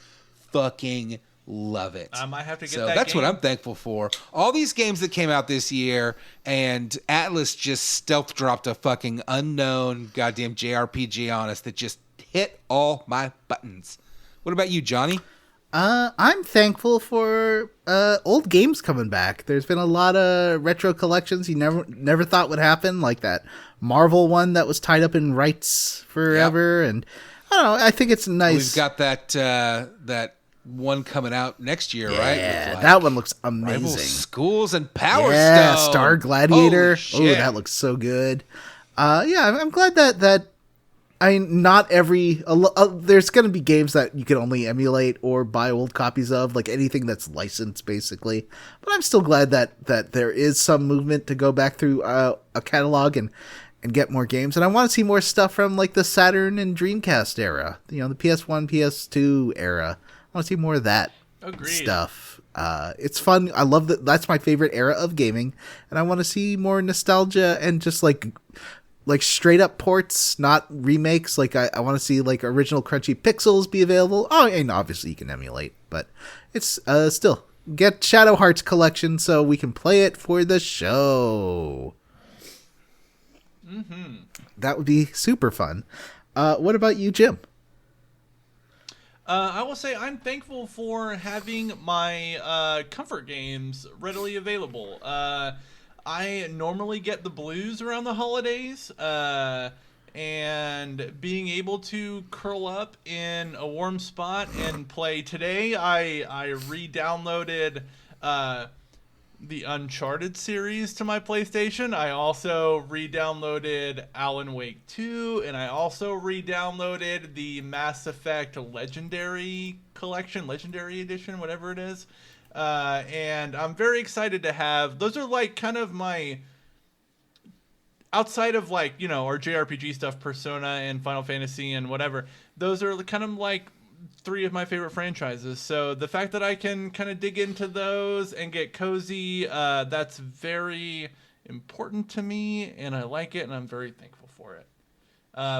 fucking love it. I might have to get so that that's game. what I'm thankful for. All these games that came out this year, and Atlas just stealth dropped a fucking unknown goddamn JRPG on us that just hit all my buttons. What about you, Johnny? I'm thankful for old games coming back. There's been a lot of retro collections you never thought would happen, like that Marvel one that was tied up in rights forever. And I don't know, I think it's nice. We've got that one coming out next year, right? Yeah, With, like, that one looks Rival amazing. Schools and Power Yeah, Stone. Star Gladiator. Holy Oh, shit. that looks so good. Yeah, I'm glad that not every there's going to be games that you can only emulate or buy old copies of, like anything that's licensed, basically. But I'm still glad that there is some movement to go back through a catalog and get more games. And I want to see more stuff from like the Saturn and Dreamcast era, the PS1, PS2 era. I want to see more of that Agreed. stuff. It's fun. I love that. That's my favorite era of gaming, and I want to see more nostalgia and just like straight up ports, not remakes. Like I want to see like original crunchy pixels be available. Oh, and obviously you can emulate, but it's still get Shadow Hearts collection so we can play it for the show. Mm-hmm. That would be super fun. What about you, Jim? I will say I'm thankful for having my comfort games readily available. I normally get the blues around the holidays, and being able to curl up in a warm spot and play. Today, I re-downloaded the Uncharted series to my PlayStation. I also re-downloaded Alan Wake 2, and I also re-downloaded the Mass Effect Legendary Collection, Legendary Edition, whatever it is. And I'm very excited to have, those are like kind of my, outside of like, our JRPG stuff, Persona and Final Fantasy and whatever, those are kind of like 3 of my favorite franchises. So the fact that I can kind of dig into those and get cozy, that's very important to me, and I like it, and I'm very thankful for it.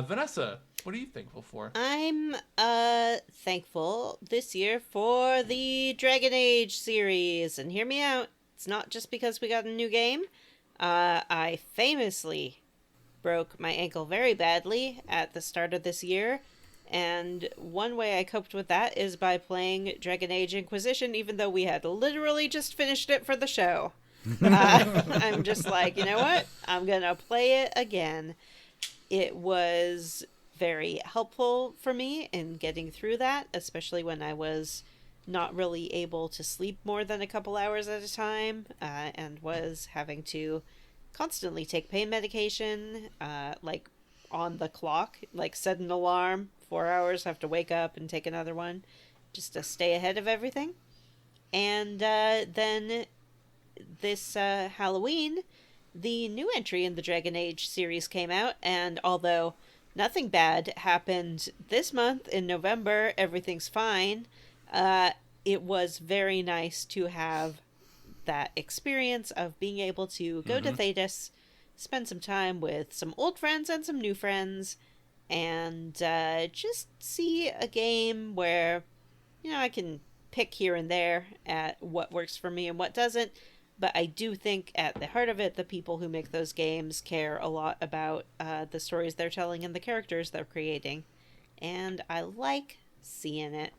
Vanessa, what are you thankful for? I'm thankful this year for the Dragon Age series, and hear me out. It's not just because we got a new game. I famously broke my ankle very badly at the start of this year. And one way I coped with that is by playing Dragon Age Inquisition, even though we had literally just finished it for the show. I'm just like, you know what? I'm going to play it again. It was very helpful for me in getting through that, especially when I was not really able to sleep more than a couple hours at a time, and was having to constantly take pain medication, like on the clock, like set an alarm, 4 hours, have to wake up and take another one just to stay ahead of everything. And then this Halloween, the new entry in the Dragon Age series came out, and although nothing bad happened this month in November, everything's fine, it was very nice to have that experience of being able to go to Thedas, spend some time with some old friends and some new friends, and just see a game where, you know, I can pick here and there at what works for me and what doesn't. But I do think at the heart of it, the people who make those games care a lot about the stories they're telling and the characters they're creating. And I like seeing it.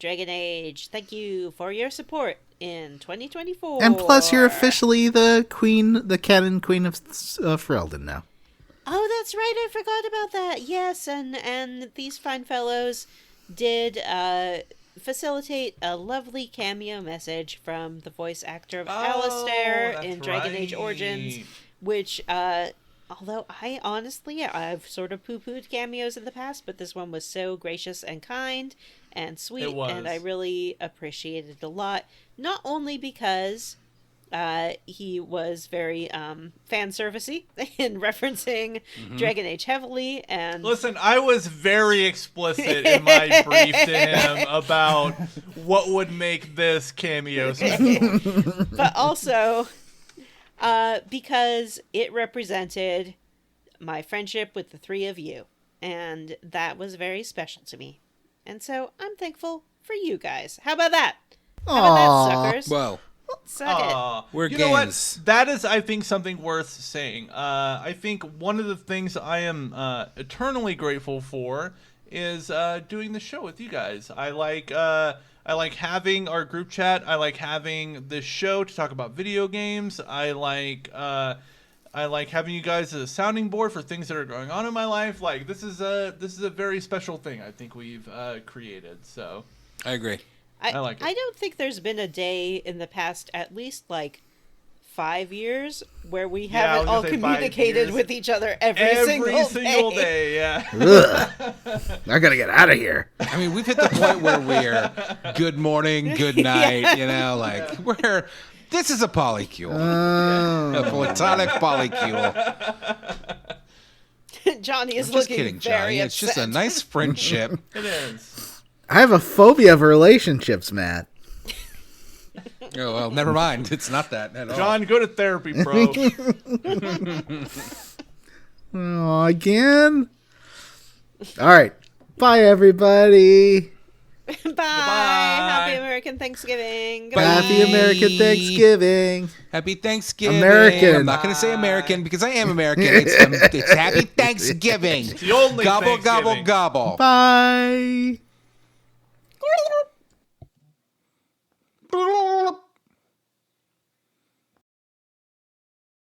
Dragon Age, thank you for your support in 2024. And plus, you're officially the queen, the canon queen of Ferelden now. Oh, that's right. I forgot about that. Yes, and these fine fellows did facilitate a lovely cameo message from the voice actor of Alistair in Dragon Age Origins, which, although I've sort of poo-pooed cameos in the past, but this one was so gracious and kind and sweet, and I really appreciated it a lot. Not only because he was very fan servicey in referencing Dragon Age heavily, and listen, I was very explicit in my brief to him about what would make this cameo special. But also because it represented my friendship with the three of you, and that was very special to me. And so I'm thankful for you guys. How about that? How about that, suckers? Well, suck it. we're you games. know what? That is, I think, something worth saying. I think one of the things I am eternally grateful for is doing the show with you guys. I like having our group chat. I like having this show to talk about video games. I like having you guys as a sounding board for things that are going on in my life. Like, this is a very special thing I think we've created. So I agree. I like it. I don't think there's been a day in the past at least like 5 years where we haven't all communicated with each other every single day. Yeah. I gotta get out of here. I mean, we've hit the point where we're good morning, good night, you know, like this is a polycule. A platonic polycule. Johnny is I'm just looking kidding, very Johnny. upset. It's just a nice friendship. It is. I have a phobia of relationships, Matt. Oh, well, never mind. It's not that at all. John, go to therapy, bro. Oh, again? All right. Bye, everybody. Bye. Happy American Thanksgiving. Bye. Happy American Thanksgiving. Happy Thanksgiving. American. I'm not going to say American because I am American. It's Happy Thanksgiving. It's the only Gobble, Thanksgiving. gobble, gobble. Bye.